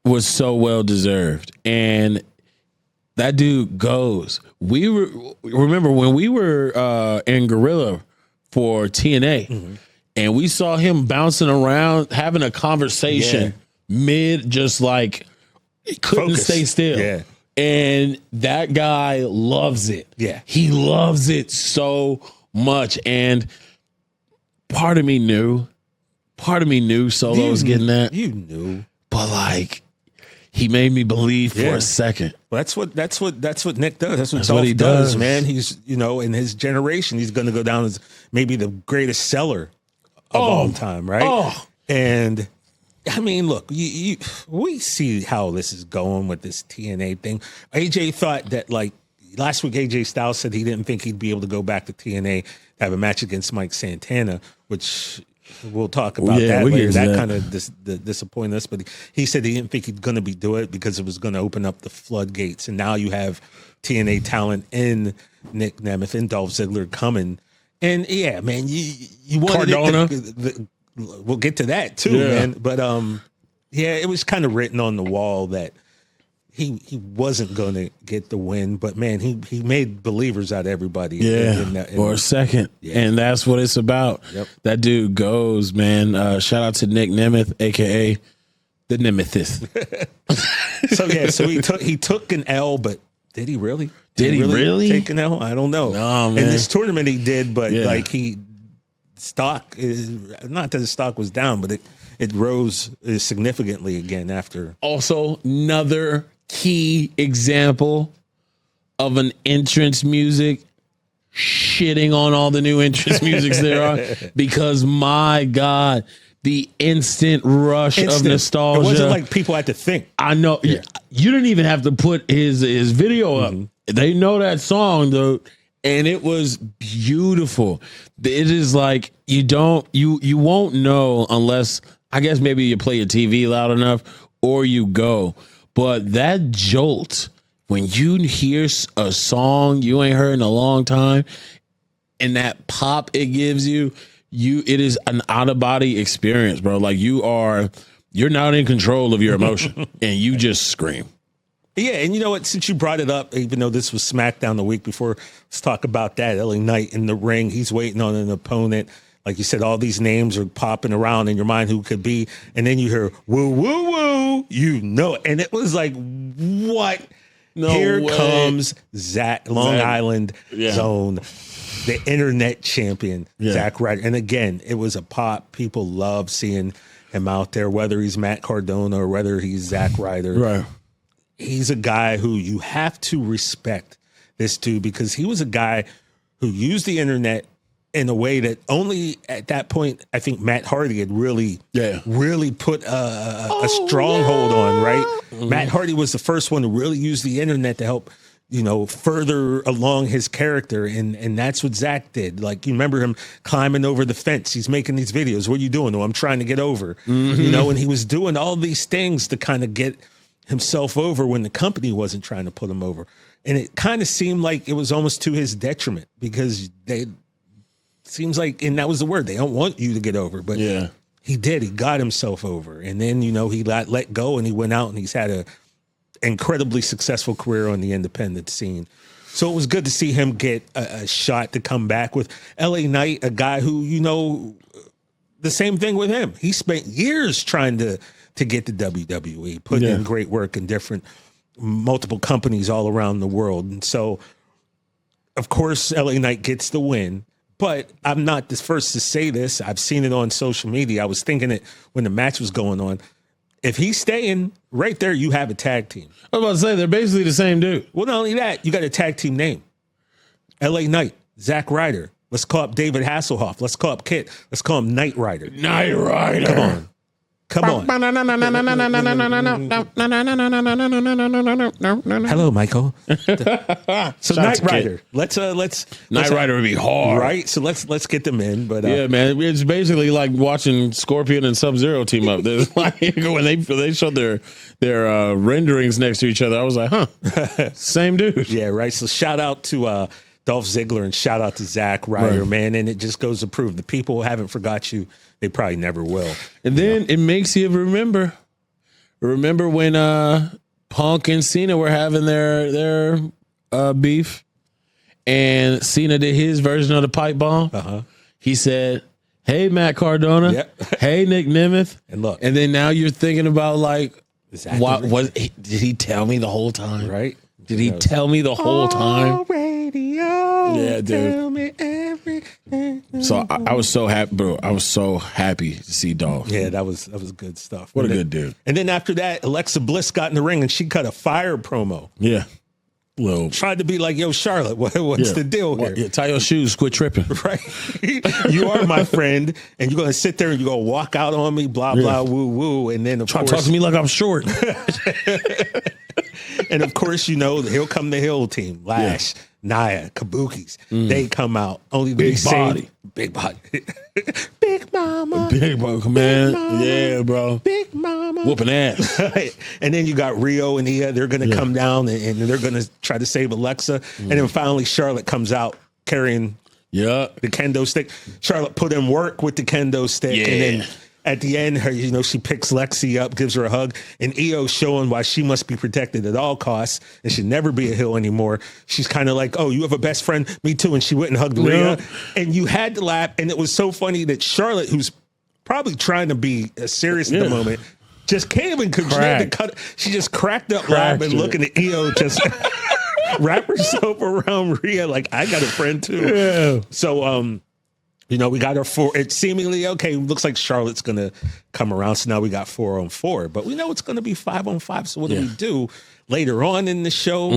was so well deserved. And that dude goes. Remember when we were in Gorilla for TNA, and we saw him bouncing around, having a conversation mid, just like couldn't stay still. Yeah. And that guy loves it. Yeah. He loves it so much. And part of me knew Solo was getting that. You knew. But he made me believe for a second. Well, that's what Nick does. That's what Dolph he does, man. He's, in his generation, he's going to go down as maybe the greatest seller of all time, right? Oh. And I mean, look, we see how this is going with this TNA thing. AJ thought that, last week, AJ Styles said he didn't think he'd be able to go back to TNA to have a match against Mike Santana, which we'll talk about that later. That kind of disappointed us, but he said he didn't think he's going to be do it because it was going to open up the floodgates. And now you have TNA talent in Nick Nemeth and Dolph Ziggler coming. And yeah, man, you wanted Cardona. We'll get to that too, man. But it was kind of written on the wall that he wasn't going to get the win. But man, he made believers out of everybody. For a second, and that's what it's about. Yep. That dude goes, man. Shout out to Nick Nemeth, aka the Nemethist. So he took an L, but did he really? Did he really take an L? I don't know. No, man. In this tournament, he did, but stock is not that his stock was down, but it rose significantly again after. Also, another key example of an entrance music shitting on all the new entrance musics there are, because my God, the instant rush of nostalgia. It wasn't like people had to think. I know. Yeah. You didn't even have to put his video up. They know that song though. And it was beautiful. It is like you won't know unless, I guess, maybe you play your TV loud enough or you go. But that jolt, when you hear a song you ain't heard in a long time, and that pop it gives you, it is an out of body experience, bro. Like you're not in control of your emotion, and you just scream. Yeah, and you know what? Since you brought it up, even though this was SmackDown the week before, let's talk about that. LA Knight in the ring. He's waiting on an opponent. Like you said, all these names are popping around in your mind who could be. And then you hear, woo, woo, woo. You know it. And it was like, what? No Here way. comes Long Island Zone, the internet champion, Zack Ryder. And again, it was a pop. People love seeing him out there, whether he's Matt Cardona or whether he's Zack Ryder. Right. He's a guy who you have to respect this dude, because he was a guy who used the internet in a way that only at that point, I think Matt Hardy had really put a stronghold on, right? Mm-hmm. Matt Hardy was the first one to really use the internet to help, further along his character. And that's what Zach did. Like, you remember him climbing over the fence. He's making these videos. What are you doing? Oh, I'm trying to get over, and he was doing all these things to kind of get himself over when the company wasn't trying to put him over. And it kind of seemed like it was almost to his detriment, because seems like, and that was the word, they don't want you to get over, but he did. He got himself over. And then, he let go, and he went out, and he's had a incredibly successful career on the independent scene. So it was good to see him get a shot to come back with LA Knight, a guy who, the same thing with him. He spent years trying to get to WWE, put in great work in multiple companies all around the world. And so, of course, LA Knight gets the win. But I'm not the first to say this. I've seen it on social media. I was thinking it when the match was going on. If he's staying right there, you have a tag team. I was about to say, they're basically the same dude. Well, not only that, you got a tag team name. LA Knight, Zack Ryder. Let's call up David Hasselhoff. Let's call up Kit. Let's call him Knight Rider. Knight Rider. Come on. Hello, Michael. So Knight Rider. Let's Knight Rider would be hard, right? So let's get them in. But yeah, man, it's basically like watching Scorpion and Sub-Zero team up. There's like when they showed their renderings next to each other, I was like, same dude. Yeah, right. So shout out to Dolph Ziggler and shout out to Zack Ryder, man. And it just goes to prove the people haven't forgot you. They probably never will. And then it makes you remember when Punk and Cena were having their beef, and Cena did his version of the pipe bomb. He said, "Hey, Matt Cardona. Hey, Nick Nemeth." And look, and then now you're thinking about like, what did he tell me the whole time? Right? Did he tell me the whole time? Radio, yeah, dude. Tell me everything. So I was so happy, bro. I was so happy to see Dolph. Yeah, that was good stuff. What a good dude. And then after that, Alexa Bliss got in the ring and she cut a fire promo. Yeah. Well, tried to be like, yo, Charlotte, what's the deal here? Yeah, tie your shoes, quit tripping. Right. You are my friend, and you're going to sit there and you're going to walk out on me, blah, blah, woo, woo. And then, of course, talk to me like I'm short. And, of course, he'll come the Hill team. Lash, Nia, Kabukis. They come out. Only to big body. Big body. Big mama. Big mama, man. Yeah, bro. Big mama. Whooping ass. And then you got Rio and Ia. They're going to come down and they're going to try to save Alexa. And then finally Charlotte comes out carrying the kendo stick. Charlotte put in work with the kendo stick. And then at the end, her, she picks Lexi up, gives her a hug, and Io's showing why she must be protected at all costs and should never be a heel anymore. She's kind of like, oh, you have a best friend? Me too. And she went and hugged Rhea. And you had to laugh. And it was so funny that Charlotte, who's probably trying to be serious at the moment, just came and she just cracked up laughing, looking at Io just wrap herself around Rhea like, I got a friend too. Yeah. So, we got our four. It's seemingly okay. Looks like Charlotte's going to come around. So now we got 4-on-4, but we know it's going to be 5-on-5. So what do we do later on in the show?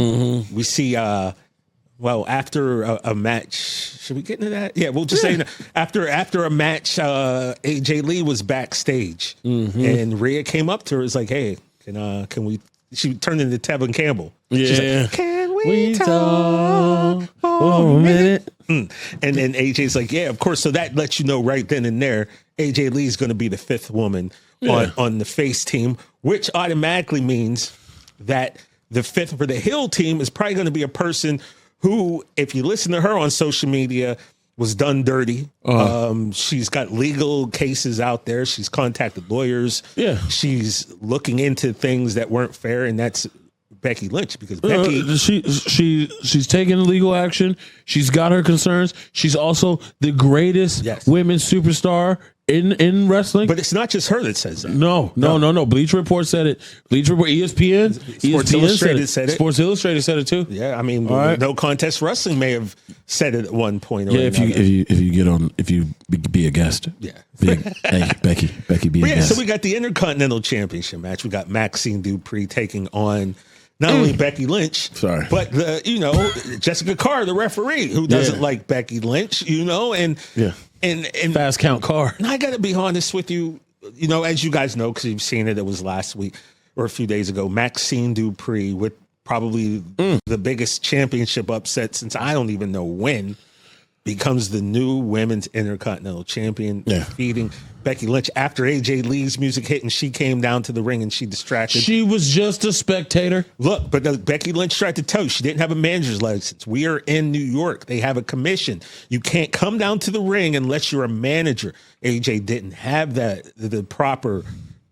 We see, after a match, should we get into that? Yeah, we'll just say after a match, AJ Lee was backstage and Rhea came up to her. It's like, hey, can we? She turned into Tevin Campbell. Yeah. She's like, can we talk for a minute? And then AJ's like, yeah, of course. So that lets you know right then and there, AJ Lee's going to be the fifth woman on the face team, which automatically means that the fifth for the heel team is probably going to be a person who, if you listen to her on social media, was done dirty. She's got legal cases out there. She's contacted lawyers. Yeah. She's looking into things that weren't fair, and that's Becky Lynch because Becky, she's taking legal action. She's got her concerns. She's also the greatest women's superstar in wrestling. But it's not just her that says that. No. Bleacher Report said it. Bleacher Report, ESPN, Sports Illustrated said it. Sports Illustrated said it too. Yeah, I mean, No Contest Wrestling may have said it at one point. Or if you be a guest. Yeah. Becky be a guest. So we got the Intercontinental Championship match. We got Maxine Dupree taking on not only Becky Lynch, but Jessica Carr, the referee, who doesn't like Becky Lynch, and fast count Carr. And I got to be honest with you, as you guys know, because you've seen it, it was last week or a few days ago, Maxine Dupree with probably the biggest championship upset since I don't even know when, becomes the new women's Intercontinental Champion, defeating Becky Lynch after AJ Lee's music hit and she came down to the ring and she distracted. She was just a spectator. Look, but Becky Lynch tried to tell you she didn't have a manager's license. We are in New York. They have a commission. You can't come down to the ring unless you're a manager. AJ didn't have the proper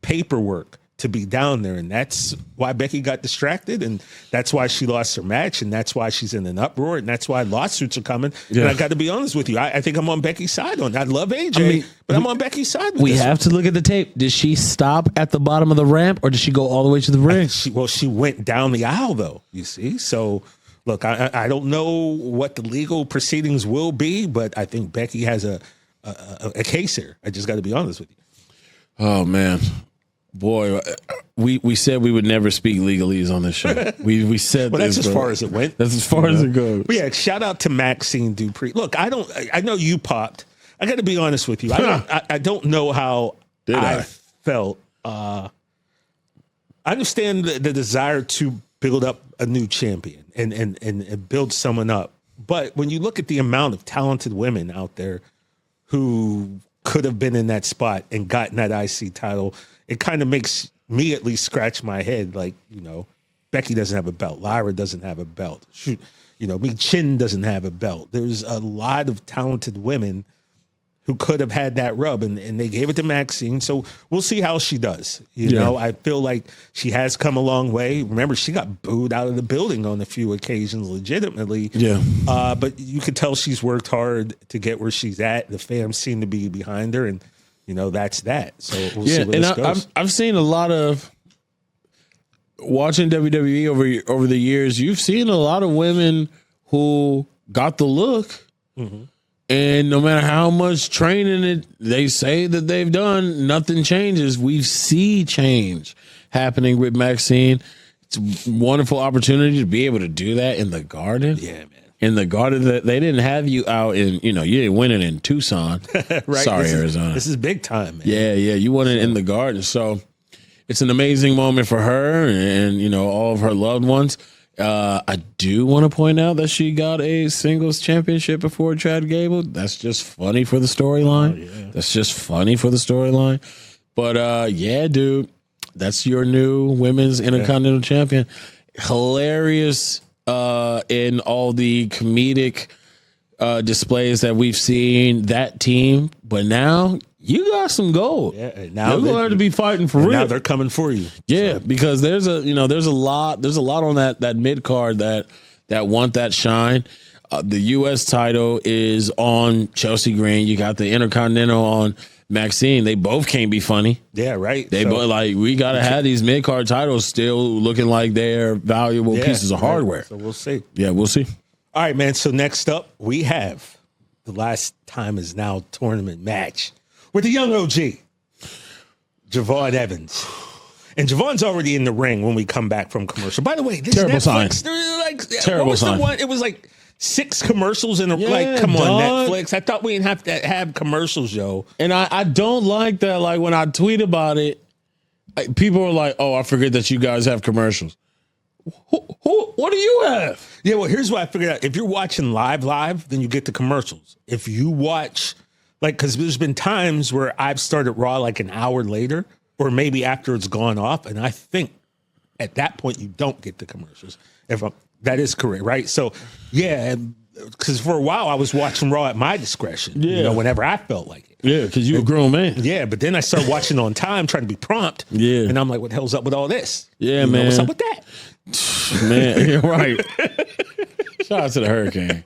paperwork to be down there, and that's why Becky got distracted, and that's why she lost her match, and that's why she's in an uproar, and that's why lawsuits are coming. Yeah. And I got to be honest with you, I think I'm on Becky's side on that. I love AJ, but I'm on Becky's side. We have to look at the tape. Did she stop at the bottom of the ramp, or did she go all the way to the ring? She went down the aisle, though. You see, so. Look, I don't know what the legal proceedings will be, but I think Becky has a case here. I just got to be honest with you. Oh man. Boy, we said we would never speak legalese on this show. We said well, that's as far as it went. That's as far as it goes. But yeah, shout out to Maxine Dupree. Look, I know you popped. I got to be honest with you. I don't know how I felt. I understand the desire to build up a new champion and build someone up. But when you look at the amount of talented women out there who could have been in that spot and gotten that IC title, it kind of makes me at least scratch my head. Like, Becky doesn't have a belt. Lyra doesn't have a belt. Shoot, Chin doesn't have a belt. There's a lot of talented women who could have had that rub, and they gave it to Maxine. So we'll see how she does. I feel like she has come a long way. Remember, she got booed out of the building on a few occasions, legitimately. Yeah. But you could tell she's worked hard to get where she's at. The fans seem to be behind her, and that's that. So we'll see where this goes. I've seen a lot of watching WWE over the years. You've seen a lot of women who got the look, and no matter how much training they say that they've done, nothing changes. We see change happening with Maxine. It's a wonderful opportunity to be able to do that in the Garden. Yeah, man. In the Garden, they didn't have you out in, you didn't win it in Tucson. Right. Sorry, Arizona. This is big time, man. Yeah, you won it in the Garden. So it's an amazing moment for her and all of her loved ones. I do want to point out that she got a singles championship before Chad Gable. That's just funny for the storyline. Oh, yeah. That's just funny for the storyline. But yeah, dude, that's your new women's Intercontinental champion. Hilarious in all the comedic displays that we've seen that team. But now you got some gold. Yeah, now you're going to be fighting for real. Now they're coming for you. Yeah, because there's a lot on that mid card that want that shine. The U.S. title is on Chelsea Green. You got the Intercontinental on Maxine. They both can't be funny. Yeah, right. They both we got to have these mid card titles still looking like they're valuable pieces of hardware. So we'll see. Yeah, we'll see. All right, man. So next up we have the Last Time Is Now tournament match with the young OG, Javon Evans. And Javon's already in the ring when we come back from commercial. By the way, this terrible Netflix, sign. Terrible sign. It was like 6 commercials in a come on, Netflix. I thought we didn't have to have commercials, yo. And I don't like that. Like when I tweet about it, people are like, "Oh, I forget that you guys have commercials." What do you have? Yeah, well, here's what I figured out. If you're watching live, then you get the commercials. If you watch, because there's been times where I've started Raw like an hour later, or maybe after it's gone off, and I think at that point you don't get the commercials. That is correct, right? So, yeah, because for a while I was watching Raw at my discretion, whenever I felt like it. Yeah, because you're a grown man. Yeah, but then I started watching on time, trying to be prompt. Yeah. And I'm like, what the hell's up with all this? Yeah, You know, man. what's up with that? Man, you're right. Shout out to the Hurricane.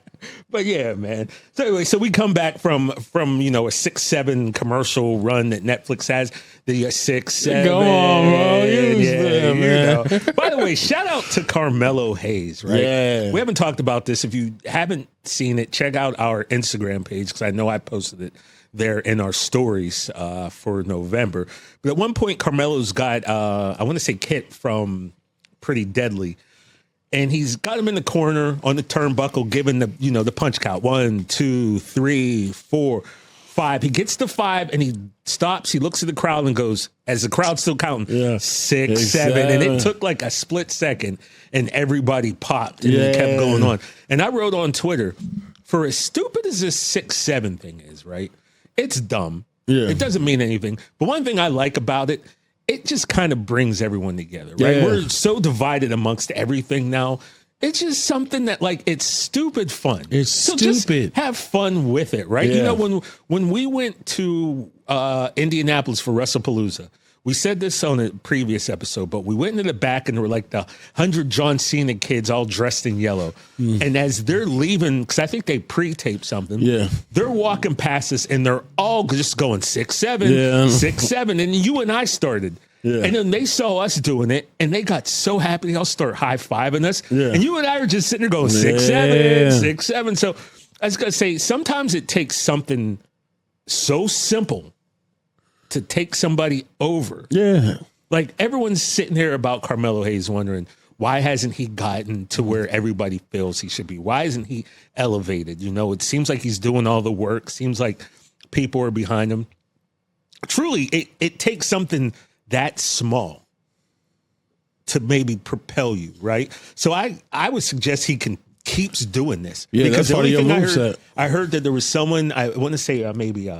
But yeah, man. So anyway, so we come back from a 6-7 commercial run that Netflix has. The 6-7. Go on, bro. Yeah, Man. By the way, shout out to Carmelo Hayes, right? Yeah. We haven't talked about this. If you haven't seen it, check out our Instagram page because I know I posted it there in our stories for November. But at one point, Carmelo's got, I want to say Kit from Pretty Deadly. And he's got him in the corner on the turnbuckle, giving the punch count. 1, 2, 3, 4, 5. He gets to 5 and he stops. He looks at the crowd and goes, as the crowd's still counting, 6, 7. And it took like a split second and everybody popped and it kept going on. And I wrote on Twitter, for as stupid as this 6-7 thing is, right? It's dumb. Yeah. It doesn't mean anything. But one thing I like about it, it just kind of brings everyone together, right? Yeah. We're so divided amongst everything now. It's just something that, like, it's stupid fun. It's so stupid. Just have fun with it, right? Yeah. You know, when we went to Indianapolis for WrestlePalooza, we said this on a previous episode, but we went into the back and there were like the 100 John Cena kids all dressed in yellow. And as they're leaving, because I think they pre-taped something, they're walking past us and they're all just going 6-7, 6-7. And you and I started. Yeah. And then they saw us doing it and they got so happy. They all start high-fiving us. Yeah. And you and I are just sitting there going 6-7, 6-7. So I was going to say, sometimes it takes something so simple to take somebody over. Yeah. Like everyone's sitting here about Carmelo Hayes wondering, why hasn't he gotten to where everybody feels he should be? Why isn't he elevated? You know, it seems like he's doing all the work. Seems like people are behind him. Truly, it takes something that small to maybe propel you, right? So I would suggest he keeps doing this. Yeah, because that's part of your moveset. I heard that there was someone, I want to say maybe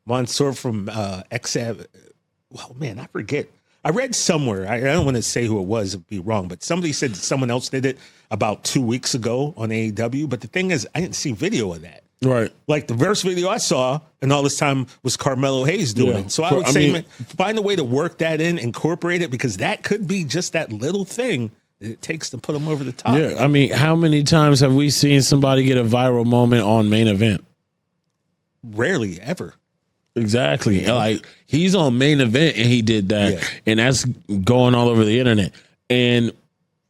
Mansoor from XAV. Well, man, I forget. I read somewhere, I don't want to say who it was, it'd be wrong, but somebody said that someone else did it about 2 weeks ago on AEW. But the thing is, I didn't see video of that. Right. Like the first video I saw and all this time was Carmelo Hayes doing it. So I would say, man, find a way to work that in, incorporate it, because that could be just that little thing that it takes to put them over the top. Yeah. I mean, how many times have we seen somebody get a viral moment on Main Event? Rarely ever. Exactly. Like he's on Main Event and he did that. And that's going all over the internet. And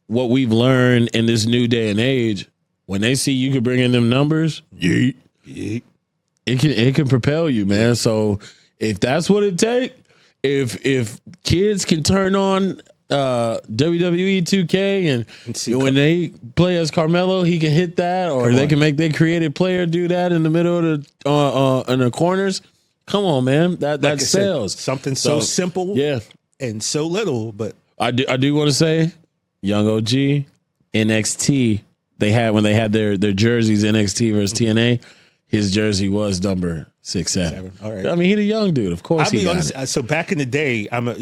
what we've learned in this new day and age, when they see you can bring in them numbers, it can propel you, man. So if that's what it takes, if kids can turn on WWE 2K and when they play as Carmelo, he can hit that, or they can make their creative player do that in the middle of the in the corners. Come on, man, that sells. Something so simple, and so little. But I do want to say, Young OG, NXT. They had when they had their jerseys NXT versus TNA. His jersey was number 6-7. All right. I mean, he's a young dude. Of course, I'll be honest. So back in the day, I'm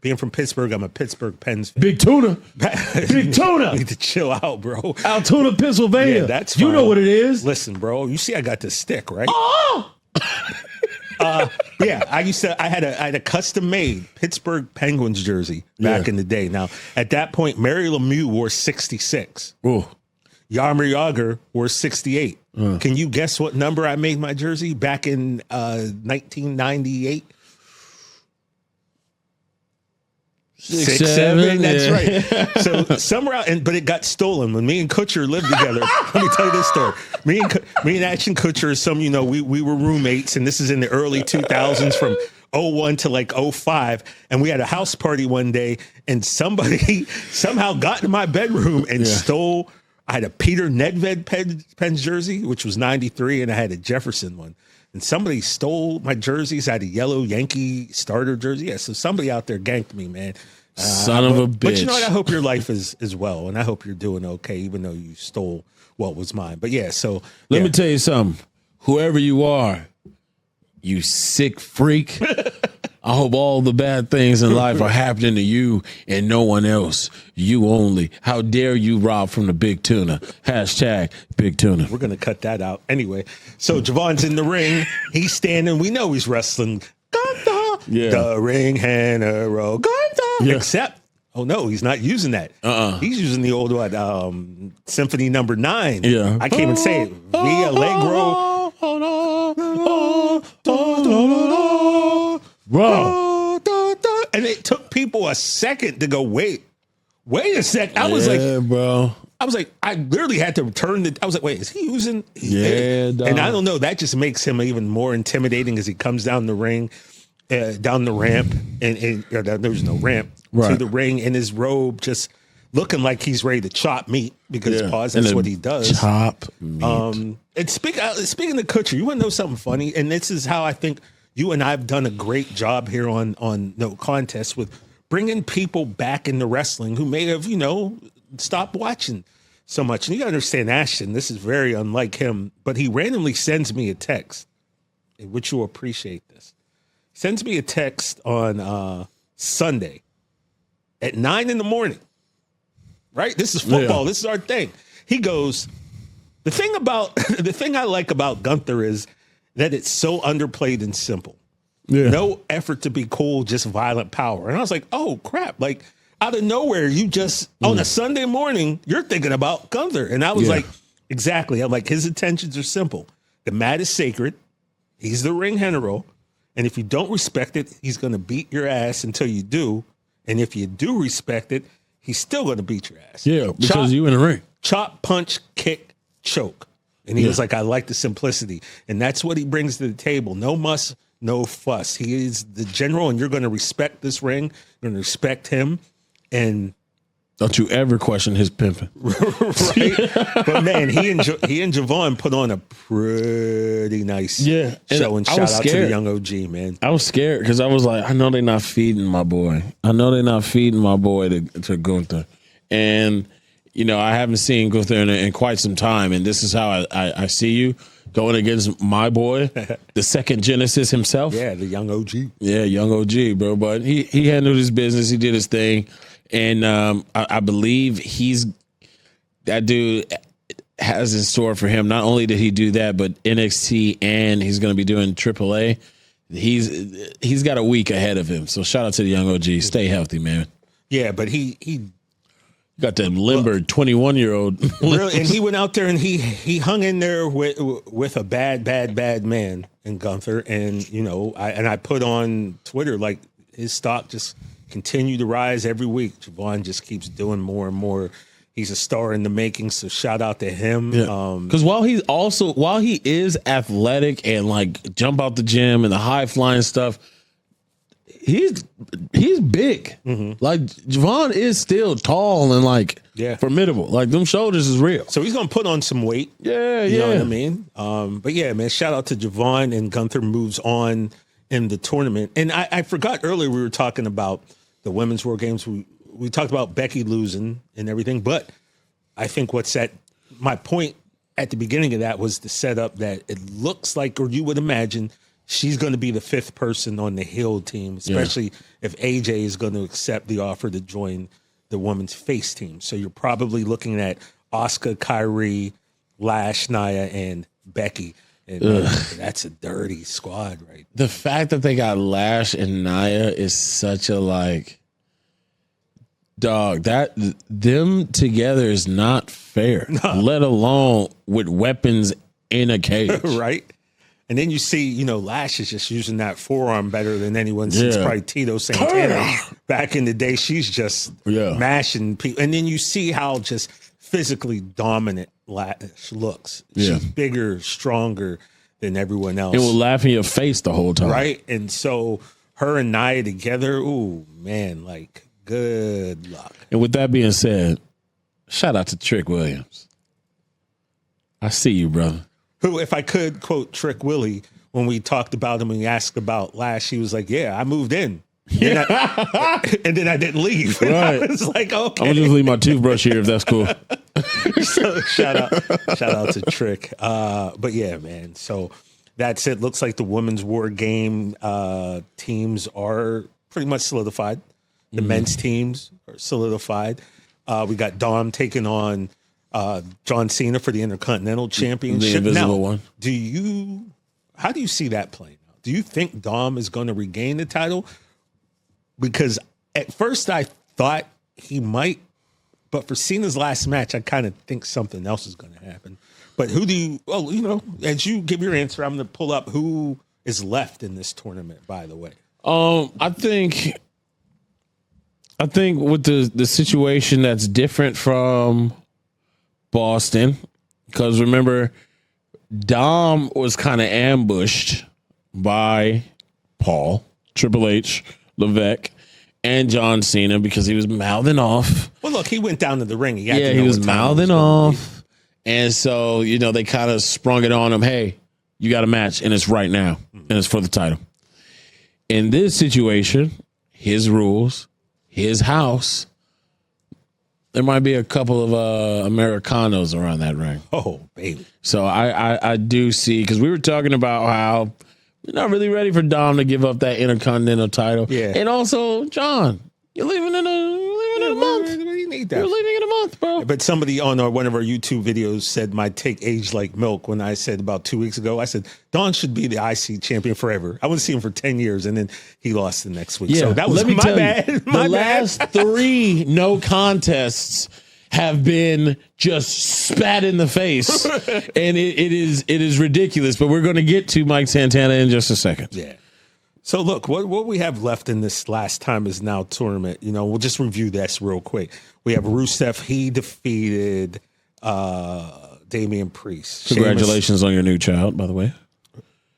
being from Pittsburgh, I'm a Pittsburgh Pens fan. Big Tuna, Big Tuna. Need to chill out, bro. Altoona, Pennsylvania. Yeah, that's fine. You know what it is. Listen, bro. You see, I got this stick, right? Oh. Yeah, I had a custom made Pittsburgh Penguins jersey back in the day. Now, at that point, Mary Lemieux wore 66. Ooh. Jaromir Jagr wore 68. Can you guess what number I made my jersey back in 1998? 6-7. That's right. So somewhere out, but it got stolen when me and Kutcher lived together. Let me tell you this story. Me and Ashton Kutcher, we were roommates, and this is in the early 2000s from 01 to like 05, and we had a house party one day, and somebody somehow got in my bedroom and stole. I had a Peter Nedved Pens jersey, which was 93, and I had a Jefferson one. And somebody stole my jerseys. I had a yellow Yankee starter jersey. Yeah, so somebody out there ganked me, man. Son of a bitch. But you know what? I hope your life is well, and I hope you're doing okay, even though you stole what was mine. But yeah, so. Let me tell you something. Whoever you are, you sick freak, I hope all the bad things in life are happening to you and no one else. You only. How dare you rob from the big tuna? Hashtag big tuna. We're going to cut that out. Anyway, so Javon's in the ring. He's standing. We know he's wrestling. Gunther, the ring hero. Gunther. Except, oh no, he's not using that. He's using the old Symphony Number 9. Yeah. I can't even say it. Via Allegro. Bro. And it took people a second to go, wait a sec. I was bro. I was like, I literally had to turn I was like, wait, is he using? Dog. And I don't know. That just makes him even more intimidating as he comes down the ring, down the ramp, and there's no ramp to the ring in his robe, just looking like he's ready to chop meat because that's what he does. Chop meat. And speaking of Kutcher, you want to know something funny? And this is how I think you and I have done a great job here on No Contest with bringing people back into wrestling who may have, stopped watching so much. And you got to understand, Ashton, this is very unlike him, but he randomly sends me a text, which you'll appreciate this. He sends me a text on Sunday at 9 a.m. Right? This is football. This is our thing. He goes, the thing I like about Gunther is that it's so underplayed and simple. Yeah. No effort to be cool, just violent power. And I was like, oh, crap. Like, out of nowhere, you just, on a Sunday morning, you're thinking about Gunther. And I was like, exactly. I'm like, his intentions are simple. The mat is sacred. He's the ring general. And if you don't respect it, he's going to beat your ass until you do. And if you do respect it, he's still going to beat your ass. Yeah, because you in the ring. Chop, punch, kick, choke. And he was like, I like the simplicity. And that's what he brings to the table. No muss, no fuss. He is the general, and you're going to respect this ring. You're going to respect him. And don't you ever question his pimping. Right? But man, he and Javon put on a pretty nice show. And shout out to the young OG, man. I was scared because I was like, I know they're not feeding my boy. To Gunther. And, I haven't seen Gunther in quite some time. And this is how I see you going against my boy, the second Genesis himself. Yeah, the young OG. Yeah, young OG, bro. But he handled his business. He did his thing. And I believe that dude has in store for him. Not only did he do that, but NXT, and he's going to be doing AAA. He's got a week ahead of him. So shout out to the young OG. Stay healthy, man. Yeah, but he got that limber 21-year-old. Really, and he went out there and he hung in there with a bad man in Gunther. And I put on Twitter, like, his stock just continue to rise every week. Javon just keeps doing more and more. He's a star in the making, so shout out to him. Because while he is athletic and like jump out the gym and the high flying stuff, he's big. Mm-hmm. Like Javon is still tall and like formidable. Like them shoulders is real. So he's gonna put on some weight. You know what I mean? But yeah, man, shout out to Javon, and Gunther moves on in the tournament. And I forgot earlier we were talking about the Women's World Games. We talked about Becky losing and everything, but I think my point at the beginning of that was the setup that it looks like, or you would imagine, she's going to be the fifth person on the heel team, especially if AJ is going to accept the offer to join the women's face team. So you're probably looking at Asuka, Kyrie, Lash, Nia, and Becky. And that's a dirty squad, right? The fact that they got Lash and Nia is such a dog. That them together is not fair, let alone with weapons in a cage, right? And then you see, Lash is just using that forearm better than anyone since probably Tito Santana back in the day. She's just mashing people, and then you see how just physically dominant Lash looks. She's bigger, stronger than everyone else. It will laugh in your face the whole time. Right? And so her and Nia together, ooh, man, good luck. And with that being said, shout out to Trick Williams. I see you, brother. Who, if I could quote Trick Willie, when we talked about him and we asked about Lash, he was like, yeah, I moved in. And, and then I didn't leave. And I was like, okay. I'm gonna just leave my toothbrush here if that's cool. So shout out to Trick. But yeah, man. So That's it. Looks like the women's war game teams are pretty much solidified. The men's teams are solidified. We got Dom taking on John Cena for the Intercontinental Championship. The invisible now, one. How do you see that playing out? Do you think Dom is going to regain the title? Because at first I thought he might, but for Cena's last match, I kind of think something else is going to happen. But who do you, well, you know, as you give your answer, I'm going to pull up who is left in this tournament, by the way. I think with the situation that's different from Boston, because remember, Dom was kind of ambushed by Paul, Triple H, Levesque, and John Cena because he was mouthing off. Well, look, he went down to the ring. He was mouthing off. And so, you know, they kind of sprung it on him. Hey, you got a match, and it's right now, and it's for the title. In this situation, his rules, his house, there might be a couple of Americanos around that ring. Oh, baby. So I do see, because we were talking about how we're not really ready for Dom to give up that Intercontinental title. Yeah. And also, John, you're leaving in a month. We need that. You're leaving in a month, bro. But somebody on one of our YouTube videos said my take aged like milk when I said about 2 weeks ago, I said, Don should be the IC champion forever. I want to see him for 10 years, and then he lost the next week. Yeah, So that was my bad. The last 3 no contests have been just spat in the face, and it is ridiculous. But we're going to get to Mike Santana in just a second. Yeah. So look, what we have left in this last time is now tournament. You know, we'll just review this real quick. We have Rusev. He defeated Damian Priest. Congratulations on your new child, by the way.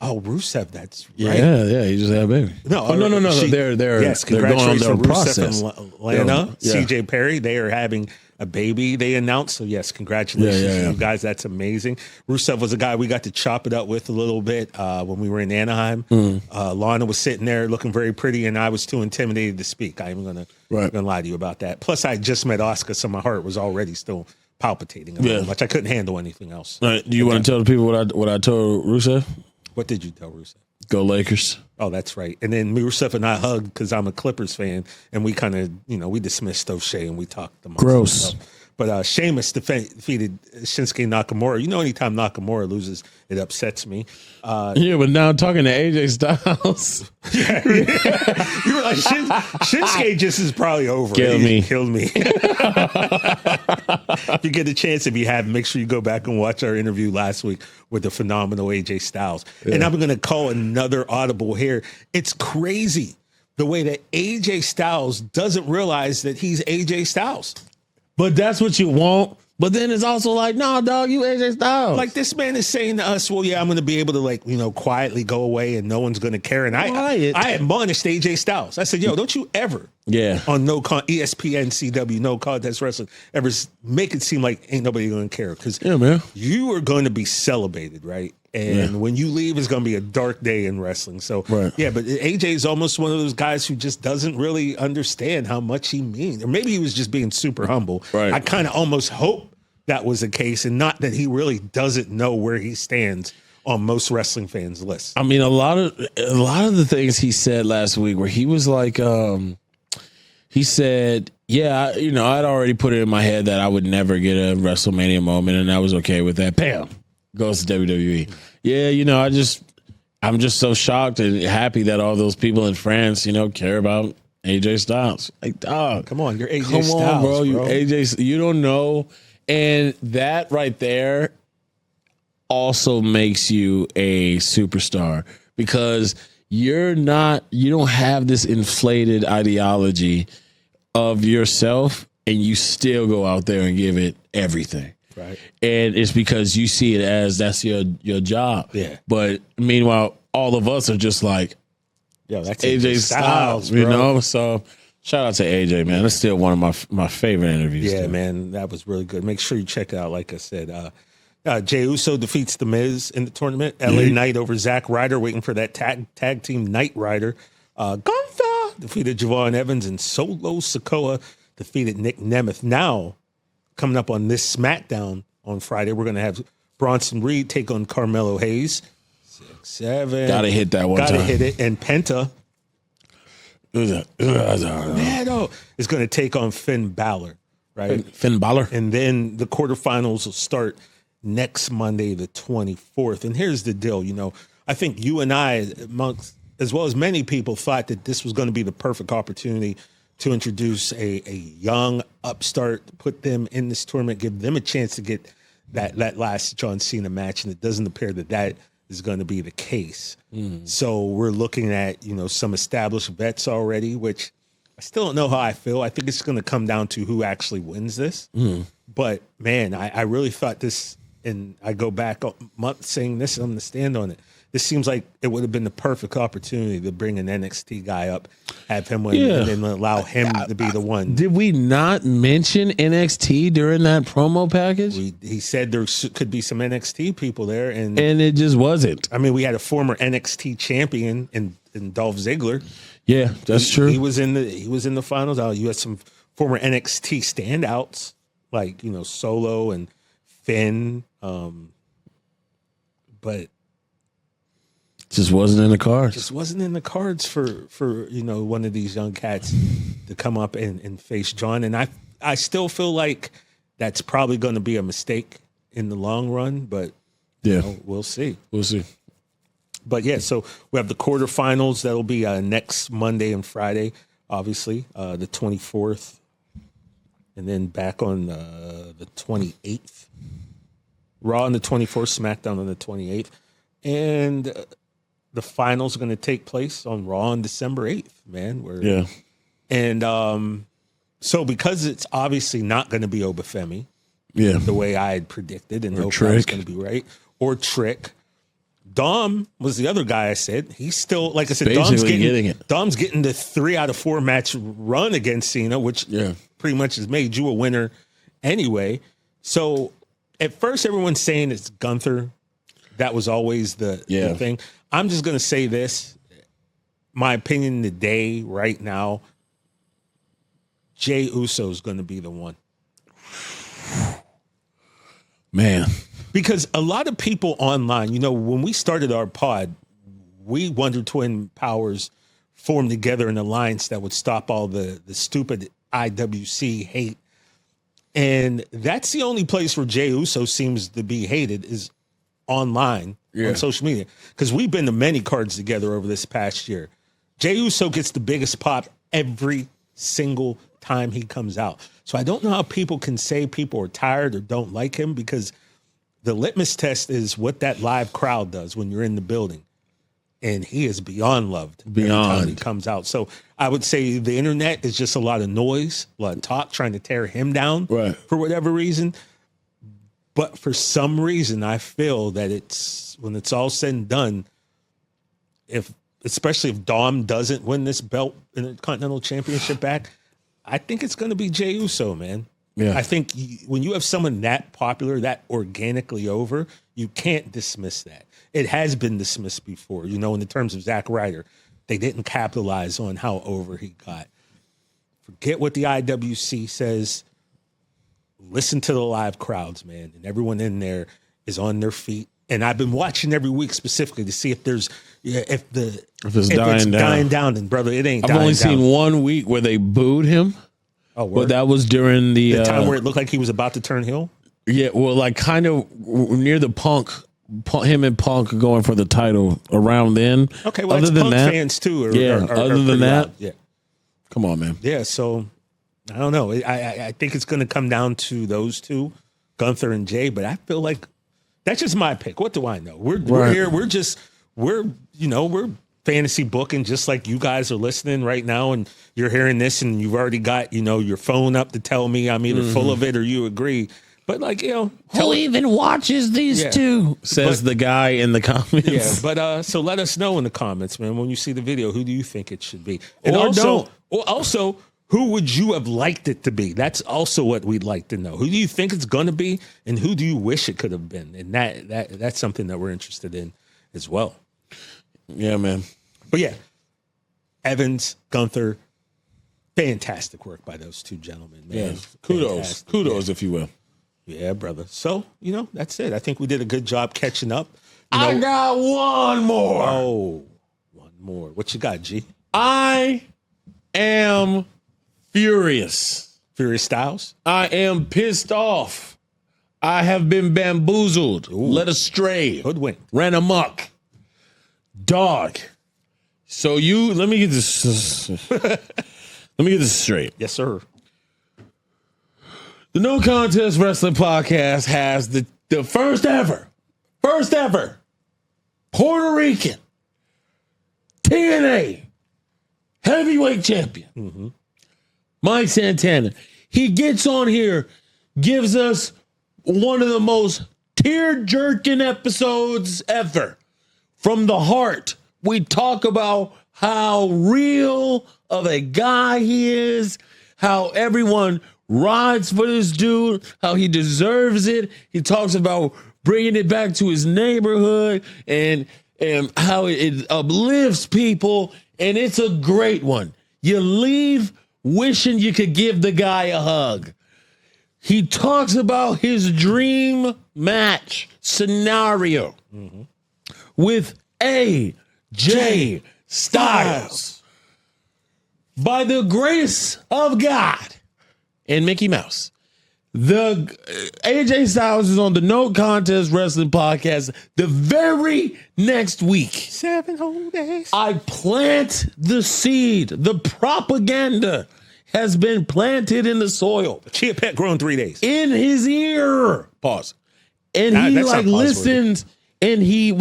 Oh, Rusev, that's right. Yeah, he just had a baby. No, no. They're yes, they're going on congratulations their to process. Rusev and Lana, CJ Perry. They are having a baby, they announced. So yes, congratulations to you guys. That's amazing. Rusev was a guy we got to chop it up with a little bit when we were in Anaheim. Lana was sitting there looking very pretty, and I was too intimidated to speak. I'm gonna lie to you about that. Plus, I just met Oscar, so my heart was already still palpitating a little much. I couldn't handle anything else. Do you want to tell the people what I told Rusev? What did you tell Rusev? Go Lakers. Oh, that's right. And then Rusev and I hugged because I'm a Clippers fan, and we kind of, we dismissed O'Shea and we talked amongst Gross. ourselves. But Sheamus defeated Shinsuke Nakamura. You know, anytime Nakamura loses, it upsets me. But now talking to AJ Styles. You were like, Shinsuke just is probably over. Killed me. If you get a chance, if you have, make sure you go back and watch our interview last week with the phenomenal AJ Styles. Yeah. And I'm going to call another audible here. It's crazy the way that AJ Styles doesn't realize that he's AJ Styles. But that's what you want. But then it's also like, nah, dog, you AJ Styles. Like, this man is saying to us, well, yeah, I'm going to be able to, quietly go away and no one's going to care. And I admonished AJ Styles. I said, yo, don't you ever on ESPN CW, No Contest Wrestling, ever make it seem like ain't nobody going to care. Because you are going to be celebrated, right? And when you leave, it's going to be a dark day in wrestling. So, but AJ is almost one of those guys who just doesn't really understand how much he means. Or maybe he was just being super humble. Right. I kind of almost hope that was the case, and not that he really doesn't know where he stands on most wrestling fans' lists. I mean, a lot of the things he said last week where he was like, he said, I'd already put it in my head that I would never get a WrestleMania moment, and I was okay with that. Bam. Goes to WWE. I'm just so shocked and happy that all those people in France, care about AJ Styles. Like, dog, come on, you're AJ Styles, bro. You AJ, you don't know, and that right there also makes you a superstar because you don't have this inflated ideology of yourself, and you still go out there and give it everything. Right. And it's because you see it as that's your job. Yeah. But meanwhile, all of us are just like, that's AJ Styles, So shout out to AJ, man. That's still one of my favorite interviews. Yeah, man, that was really good. Make sure you check it out. Like I said, Jey Uso defeats The Miz in the tournament. LA Knight over Zack Ryder, waiting for that tag team Knight Rider. Gunther defeated Javon Evans, and Solo Sikoa defeated Nick Nemeth. Now, coming up on this SmackDown on Friday, we're going to have Bronson Reed take on Carmelo Hayes. 6, 7. Gotta hit that one Gotta time. hit it. And Penta, man, is going to take on Finn Balor, right? Finn Balor. And then the quarterfinals will start next Monday, the 24th. And here's the deal, I think you and I, amongst, as well as many people, thought that this was going to be the perfect opportunity to introduce a young upstart, put them in this tournament, give them a chance to get that last John Cena match. And it doesn't appear that is going to be the case. So we're looking at, some established vets already, which I still don't know how I feel. I think it's going to come down to who actually wins this. But man, I really thought this, and I go back a month saying this, I'm going to stand on it. This seems like it would have been the perfect opportunity to bring an NXT guy up, have him win, and then allow him to be the one. Did we not mention NXT during that promo package? He said there could be some NXT people there, and it just wasn't. I mean, we had a former NXT champion in Dolph Ziggler. Yeah, that's true. He was in the finals. You had some former NXT standouts like Solo and Finn, but. Just wasn't in the cards. Just wasn't in the cards for one of these young cats to come up and face John. And I still feel like that's probably going to be a mistake in the long run, but we'll see. We'll see. But yeah, so we have the quarterfinals. That'll be next Monday and Friday, obviously, the 24th. And then back on the 28th. Raw on the 24th, SmackDown on the 28th. And the finals are going to take place on Raw on December 8th, man. And so because it's obviously not going to be Obafemi, the way I had predicted, and hope I was going to be right, or Trick. Dom was the other guy I said. He's still, like I said, Dom's getting the 3 out of 4 match run against Cena, which pretty much has made you a winner anyway. So at first everyone's saying it's Gunther. That was always the thing. I'm just going to say this. My opinion today, right now, Jey Uso is going to be the one. Man. Because a lot of people online, when we started our pod, we Wonder Twin Powers formed together an alliance that would stop all the stupid IWC hate. And that's the only place where Jey Uso seems to be hated is online on social media, because we've been to many cards together over this past year. Jey Uso gets the biggest pop every single time he comes out. So I don't know how people can say people are tired or don't like him, because the litmus test is what that live crowd does when you're in the building. And he is beyond loved every time he comes out. So I would say the internet is just a lot of noise, a lot of talk, trying to tear him down for whatever reason. But for some reason, I feel that when it's all said and done, especially if Dom doesn't win this belt in the Continental Championship back, I think it's going to be Jey Uso, man. Yeah. I think when you have someone that popular, that organically over, you can't dismiss that. It has been dismissed before, in the terms of Zack Ryder. They didn't capitalize on how over he got. Forget what the IWC says. Listen to the live crowds, man. And everyone in there is on their feet. And I've been watching every week specifically to see if it's dying down. And brother, it ain't. I've only seen 1 week where they booed him. Oh, but that was during the time where it looked like he was about to turn heel. Yeah, well, like kind of near the him and Punk going for the title around then. Okay, well, other than Punk that, fans too. Other than that, come on, man. Yeah, so I don't know. I think it's going to come down to those two, Gunther and Jey. But I feel like that's just my pick. What do I know? We're here. We're fantasy booking just like you guys are listening right now, and you're hearing this, and you've already got your phone up to tell me I'm either full of it or you agree. But who even watches these two? Says the guy in the comments. Yeah, but so let us know in the comments, man. When you see the video, who do you think it should be? And also, who would you have liked it to be? That's also what we'd like to know. Who do you think it's going to be, and who do you wish it could have been? And that's something that we're interested in as well. Yeah, man. But yeah, Evans, Gunther, fantastic work by those two gentlemen, man. Yeah. Kudos, if you will. Yeah, brother. So, that's it. I think we did a good job catching up. I got one more. Oh, one more. What you got, G? I am furious. Furious Styles? I am pissed off. I have been bamboozled, led astray, Hoodwinked, ran amok. Dog. So let me get this. Let me get this straight. Yes, sir. The No Contest Wrestling Podcast has the first ever Puerto Rican TNA heavyweight champion, Mike Santana. He gets on here, gives us one of the most tear-jerking episodes ever. From the heart, we talk about how real of a guy he is, how everyone rides for this dude, how he deserves it. He talks about bringing it back to his neighborhood and how it uplifts people, and it's a great one. You leave wishing you could give the guy a hug. He talks about his dream match scenario with AJ Styles. By the grace of God and Mickey Mouse, the AJ Styles is on the No Contest Wrestling Podcast the very next week. 7 whole days. I plant the seed. The propaganda has been planted in the soil. Chia Pet grown 3 days. In his ear. Pause. And he listens, and he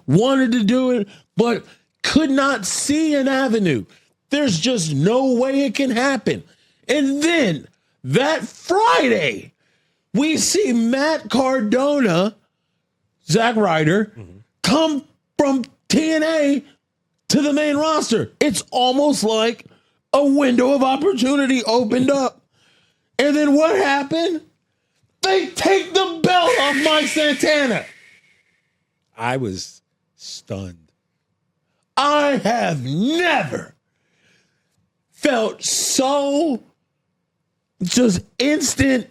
wanted to do it, but could not see an avenue. There's just no way it can happen. And then that Friday, we see Matt Cardona, Zack Ryder, come from TNA to the main roster. It's almost like a window of opportunity opened up. And then what happened? They take the belt off Mike Santana. I was stunned. I have never felt so just instant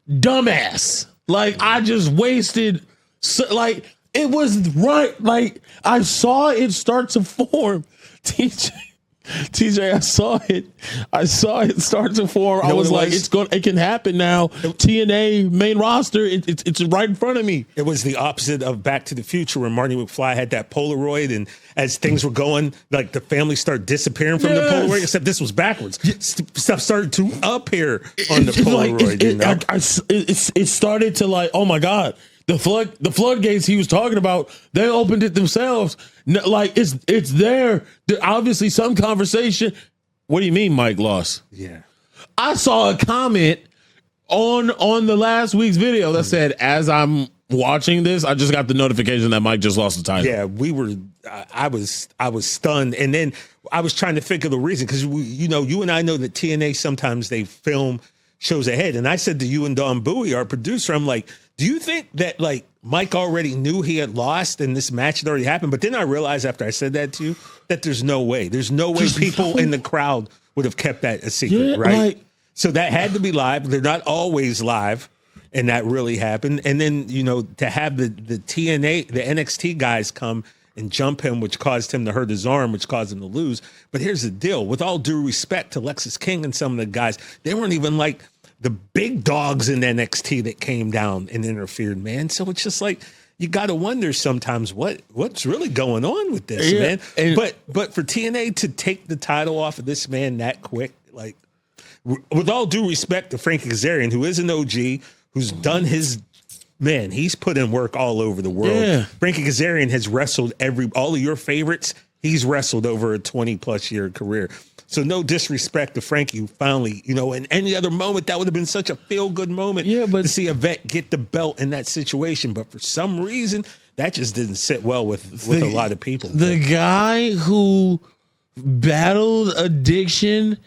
dumbass. Like I just wasted, it was right. Like I saw it start to form. TJ, I saw it start to form. I was like, it can happen now. TNA main roster, it's right in front of me. It was the opposite of Back to the Future when Marty McFly had that Polaroid, and as things were going, like the family started disappearing from the Polaroid, except this was backwards. Stuff started to appear on the Polaroid. It started to like, oh my God. The floodgates he was talking about, they opened it themselves. Like it's there. Obviously, some conversation. What do you mean, Mike lost? Yeah, I saw a comment on the last week's video that said, "As I'm watching this, I just got the notification that Mike just lost the title." Yeah, we were. I was stunned, and then I was trying to figure the reason because you and I know that TNA sometimes they film shows ahead, and I said to you and Don Bowie, our producer, I'm like, do you think that like Mike already knew he had lost and this match had already happened? But then I realized after I said that to you that there's no way people in the crowd would have kept that a secret, right? So that had to be live. They're not always live, and that really happened. And then to have the TNA, the NXT guys come and jump him, which caused him to hurt his arm, which caused him to lose. But here's the deal. With all due respect to Lexis King and some of the guys, they weren't even like the big dogs in NXT that came down and interfered, man. So it's just like, you got to wonder sometimes what's really going on with this, man. But for TNA to take the title off of this man that quick, like, with all due respect to Frankie Kazarian, who is an OG, who's done his... Man, he's put in work all over the world. Yeah. Frankie Kazarian has wrestled all of your favorites. He's wrestled over a 20-plus year career. So no disrespect to Frankie, who finally, in any other moment, that would have been such a feel-good moment to see a vet get the belt in that situation. But for some reason, that just didn't sit well with a lot of people. The guy who battled addiction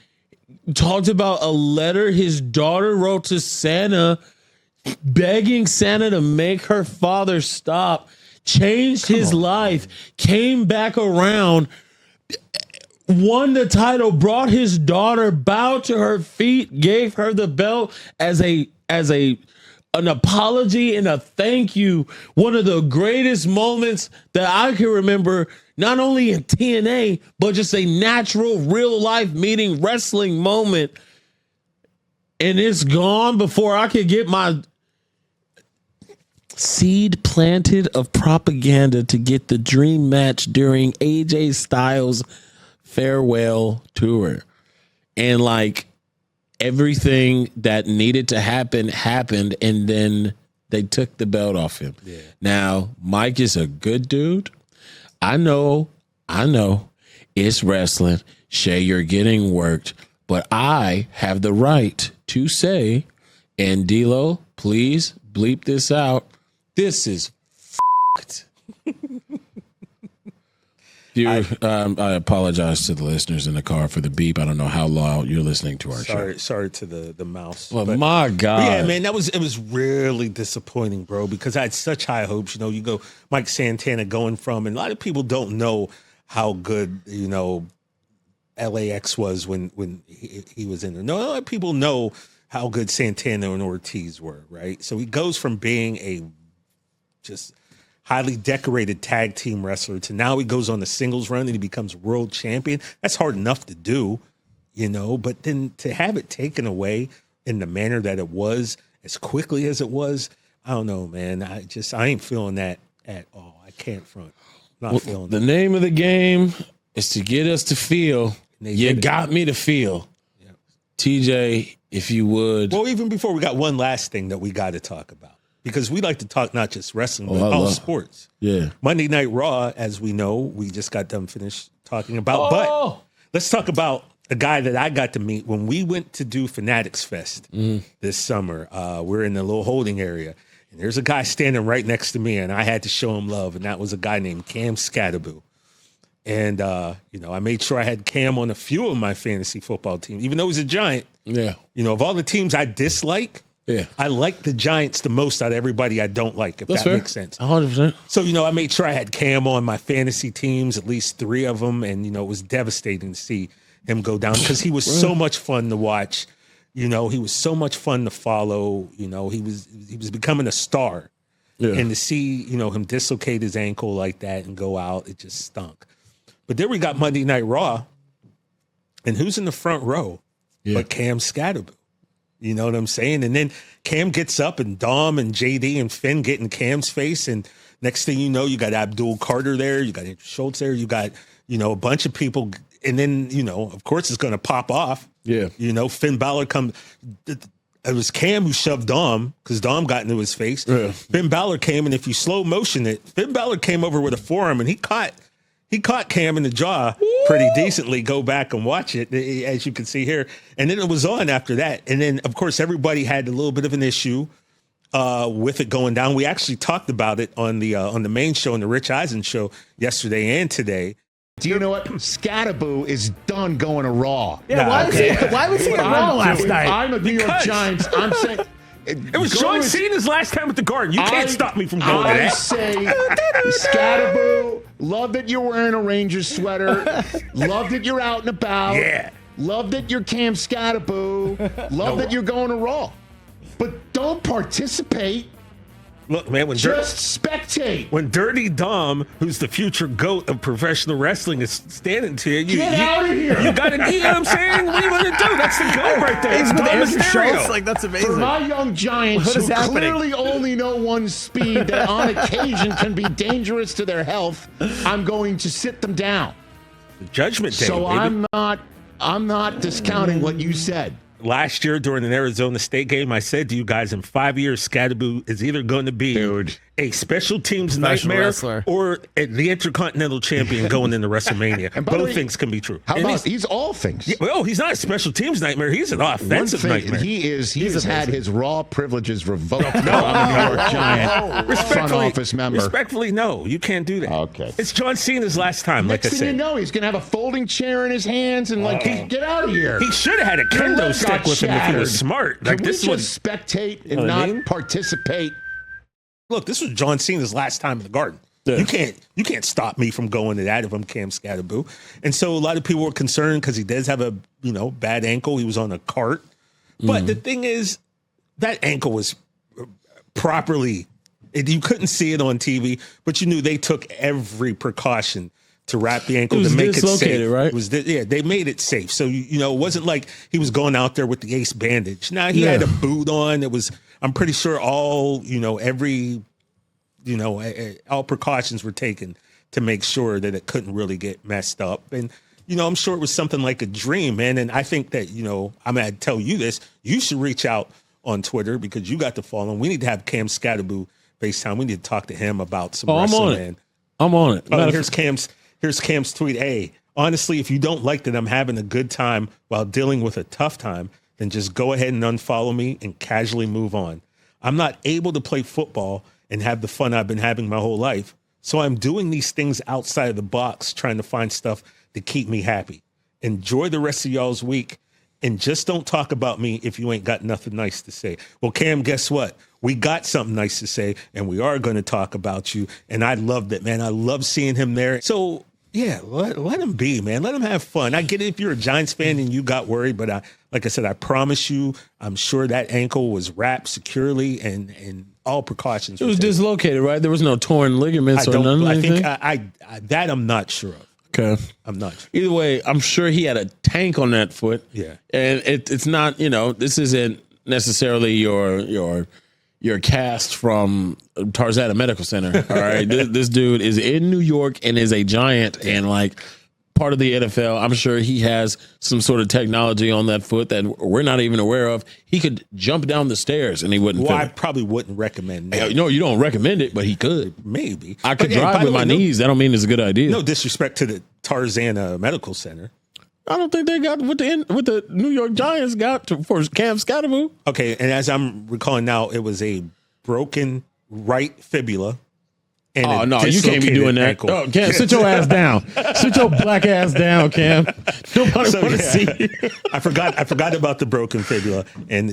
talked about a letter his daughter wrote to Santa begging Santa to make her father stop, changed his life, came back around, won the title, brought his daughter, bowed to her feet, gave her the belt as a an apology and a thank you. One of the greatest moments that I can remember, not only in TNA, but just a natural, real life meeting wrestling moment. And it's gone before I could get my seed planted of propaganda to get the dream match during AJ Styles' farewell tour. And like, everything that needed to happen happened, and then they took the belt off him. Yeah. Now, Mike is a good dude. I know it's wrestling. Shay, you're getting worked, but I have the right to say, and D-Lo, please bleep this out, this is f***ed. I apologize to the listeners in the car for the beep. I don't know how loud you're listening to our show. Sorry to the mouse. Well, my God. Yeah, man, it was really disappointing, bro, because I had such high hopes. You know, you go Mike Santana going from, and a lot of people don't know how good, you know, LAX was when he was in there. No, a lot of people know how good Santana and Ortiz were, right? So he goes from being a just highly decorated tag team wrestler to now he goes on the singles run and he becomes world champion. That's hard enough to do, you know, but then to have it taken away in the manner that it was, as quickly as it was, I don't know, man. I ain't feeling that at all. I can't front. Not feeling the that. name of the game is to get us to feel. You got me to feel. Yeah. TJ, if you would. Well, even before we got one last thing that we got to talk about. Because we like to talk not just wrestling, but all sports. Yeah. Monday Night Raw, as we know, we just got done finished talking about. But let's talk about a guy that I got to meet when we went to do Fanatics Fest this summer. We're in the little holding area. And there's a guy standing right next to me, and I had to show him love. And that was a guy named Cam Scatterbo. And, you know, I made sure I had Cam on a few of my fantasy football teams, even though he's a Giant. Yeah. You know, of all the teams I dislike, yeah, I like the Giants the most out of everybody I don't like, if That's that fair. makes sense. 100%. So, you know, I made sure I had Cam on my fantasy teams, at least 3 of them. And, you know, it was devastating to see him go down because he was so much fun to watch. You know, he was so much fun to follow. You know, he was becoming a star. Yeah. And to see, you know, him dislocate his ankle like that and go out, it just stunk. But then we got Monday Night Raw. And who's in the front row but Cam Scatterbo? You know what I'm saying? And then Cam gets up and Dom and JD and Finn get in Cam's face. And next thing you know, you got Abdul Carter there. You got Andrew Schultz there. You got, you know, a bunch of people. And then, you know, of course, it's going to pop off. Yeah. You know, Finn Balor comes. It was Cam who shoved Dom because Dom got into his face. Yeah. Finn Balor came, and if you slow motion it, Finn Balor came over with a forearm, and he caught Cam in the jaw pretty decently. Go back and watch it, as you can see here. And then it was on after that. And then, of course, everybody had a little bit of an issue with it going down. We actually talked about it on the main show, on the Rich Eisen show yesterday and today. Do you know what? Scatterbo is done going to Raw. Yeah, why was he at Raw last night? I'm a New York Giants. I'm saying... It was John Cena's last time at the Garden. You can't stop me from going to that. I say, Scatterbo, love that you're wearing a Rangers sweater. Love that you're out and about. Yeah. Love that you're Cam Scatterbo. Love that you're going to Raw. But don't participate. Look, man, just spectate. When Dirty Dom, who's the future GOAT of professional wrestling, is standing to you, get out of here. You got to, you know what I'm saying? What are you going to do? That's the GOAT right there. It's Andrew Schultz. Like, that's amazing. For my young Giants who clearly only know one speed that on occasion can be dangerous to their health, I'm going to sit them down. The Judgment Day, So baby. I'm not discounting what you said. Last year during an Arizona State game, I said to you guys, in 5 years, Scatterbo is either going to be a special teams nightmare wrestler. or the Intercontinental Champion going into WrestleMania. And both things can be true. How about he's all things? Yeah, well, he's not a special teams nightmare. He's an offensive nightmare. He has had his Raw privileges revoked. No, I'm a New York Giant front office member. Respectfully, no, you can't do that. Okay. It's John Cena's last time, like I Next said. thing you know, he's going to have a folding chair in his hands and get out of here. He should have had a kendo stick with him if he was smart. Can we just spectate and not participate? Look, this was John Cena's last time in the Garden. Yeah. You can't stop me from going to that if I'm Cam Scatterbo. And so a lot of people were concerned because he does have a bad ankle. He was on a cart. But the thing is, that ankle was properly. You couldn't see it on TV, but you knew they took every precaution to wrap the ankle to make it safe. Right? It was they made it safe. So it wasn't like he was going out there with the ace bandage. Now he had a boot on. It was, I'm pretty sure all precautions were taken to make sure that it couldn't really get messed up. And I'm sure it was something like a dream, man. And I think that I'm gonna tell you this. You should reach out on Twitter because you got to follow him. We need to have Cam Scatterboo FaceTime. We need to talk to him about some wrestling, man. I'm on it. Here's Cam's tweet. Hey, honestly, if you don't like that I'm having a good time while dealing with a tough time, then just go ahead and unfollow me and casually move on. I'm not able to play football and have the fun I've been having my whole life. So I'm doing these things outside of the box, trying to find stuff to keep me happy. Enjoy the rest of y'all's week. And just don't talk about me if you ain't got nothing nice to say. Well, Cam, guess what? We got something nice to say, and we are going to talk about you. And I loved it, man. I love seeing him there. So, yeah, let him be, man. Let him have fun. I get it if you're a Giants fan and you got worried, but like I said, I promise you, I'm sure that ankle was wrapped securely and all precautions. It was dislocated, right? There was no torn ligaments or nothing. I think that I'm not sure of. Okay. I'm not sure. Either way, I'm sure he had a tank on that foot. Yeah. And it's not, this isn't necessarily your cast from Tarzana Medical Center. All right. This dude is in New York and is a giant and like part of the NFL. I'm sure he has some sort of technology on that foot that we're not even aware of. He could jump down the stairs and he wouldn't. Well, I probably wouldn't recommend that. No, you don't recommend it, but he could. Maybe. I could drive with my knees. That don't mean it's a good idea. No disrespect to the Tarzana Medical Center. I don't think they got what the New York Giants got for Cam Scatterboo. Okay, and as I'm recalling now, it was a broken right fibula. And no, you can't be doing that. Ankle. Oh, Cam, sit your ass down. Sit your black ass down, Cam. Nobody want to see you. I forgot about the broken fibula. And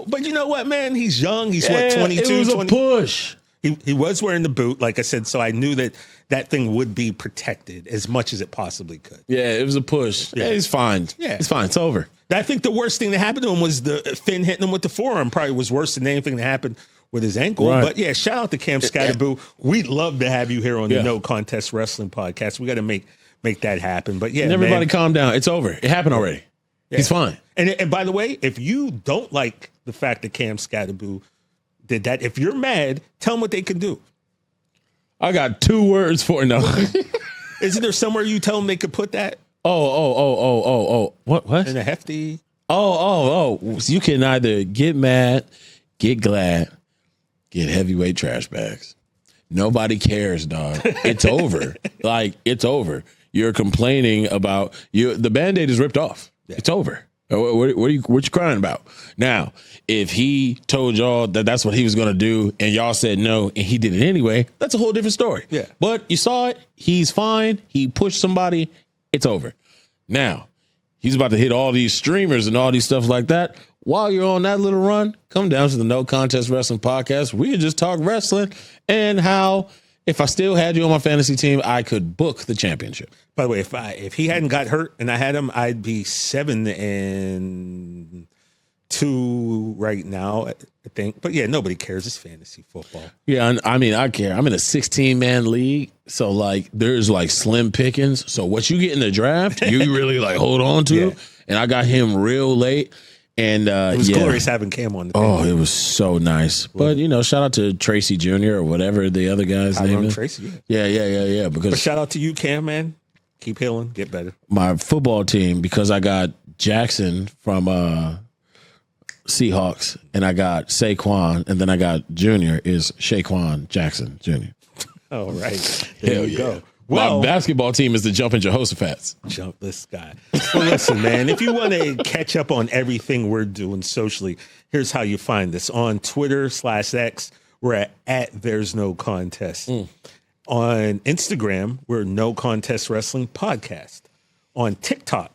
but you know what, man? He's young. He's 22. It was a push. He was wearing the boot, like I said, so I knew that thing would be protected as much as it possibly could. Yeah, it was a push. Yeah, he's fine. Yeah. It's fine. It's over. I think the worst thing that happened to him was the Finn hitting him with the forearm. Probably was worse than anything that happened with his ankle. Right. But yeah, shout out to Cam Scatterboo. We'd love to have you here on the No Contest Wrestling Podcast. We got to make that happen. But yeah, and everybody calm down. It's over. It happened already. Yeah. He's fine. And by the way, if you don't like the fact that Cam Scatterboo did that, if you're mad, tell them what they can do. I got 2 words for it now. Isn't there somewhere you tell them they could put that? Oh. What? In a hefty. Oh. So you can either get mad, get glad, get heavyweight trash bags. Nobody cares, dog. It's over. It's over. You're complaining about the Band-Aid is ripped off. Yeah. It's over. What you crying about? Now, if he told y'all that that's what he was going to do and y'all said no and he did it anyway, that's a whole different story. Yeah. But you saw it. He's fine. He pushed somebody. It's over. Now, he's about to hit all these streamers and all these stuff like that. While you're on that little run, come down to the No Contest Wrestling Podcast. We can just talk wrestling and how if I still had you on my fantasy team, I could book the championship. By the way, if he hadn't got hurt and I had him, I'd be 7-2 right now, I think. But yeah, nobody cares. It's fantasy football. Yeah, I mean, I care. I'm in a 16-man league, so there's slim pickings. So what you get in the draft, you really hold on to. Yeah. And I got him real late. And it was glorious having Cam on the team. Oh, it was so nice. But shout out to Tracy Jr. or whatever the other guy's name is. Tracy. Yeah. But shout out to you, Cam, man. Keep healing, get better. My football team, because I got Jackson from Seahawks, and I got Saquon, and then I got Junior is Shaquan Jackson Jr. All right, there you go. Well, my basketball team is the Jumpin' Jehoshaphat's. Jump this guy. Well, listen, man, if you want to catch up on everything we're doing socially, here's how you find us. On Twitter/X, we're at There's No Contest. On Instagram, we're No Contest Wrestling Podcast. On TikTok,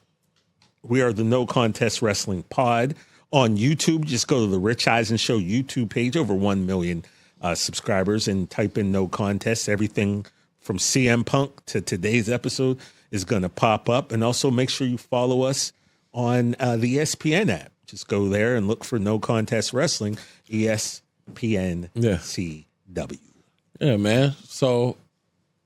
we are the No Contest Wrestling Pod. On YouTube, just go to the Rich Eisen Show YouTube page, over 1 million subscribers, and type in No Contest. Everything from CM Punk to today's episode is going to pop up. And also make sure you follow us on the ESPN app. Just go there and look for No Contest Wrestling, ESPN. PNCW. Yeah, man. So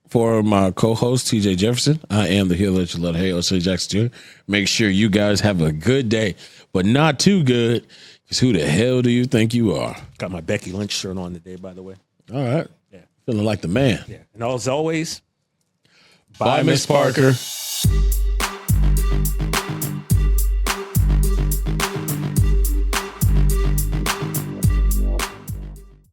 for my co-host, TJ Jefferson, I am the heel that you love. Hey, O'Shea Jackson Jr. Make sure you guys have a good day, but not too good, because who the hell do you think you are? Got my Becky Lynch shirt on today, by the way. All right. Yeah. Feeling like the man. Yeah. And as always, Bye, Miss Parker.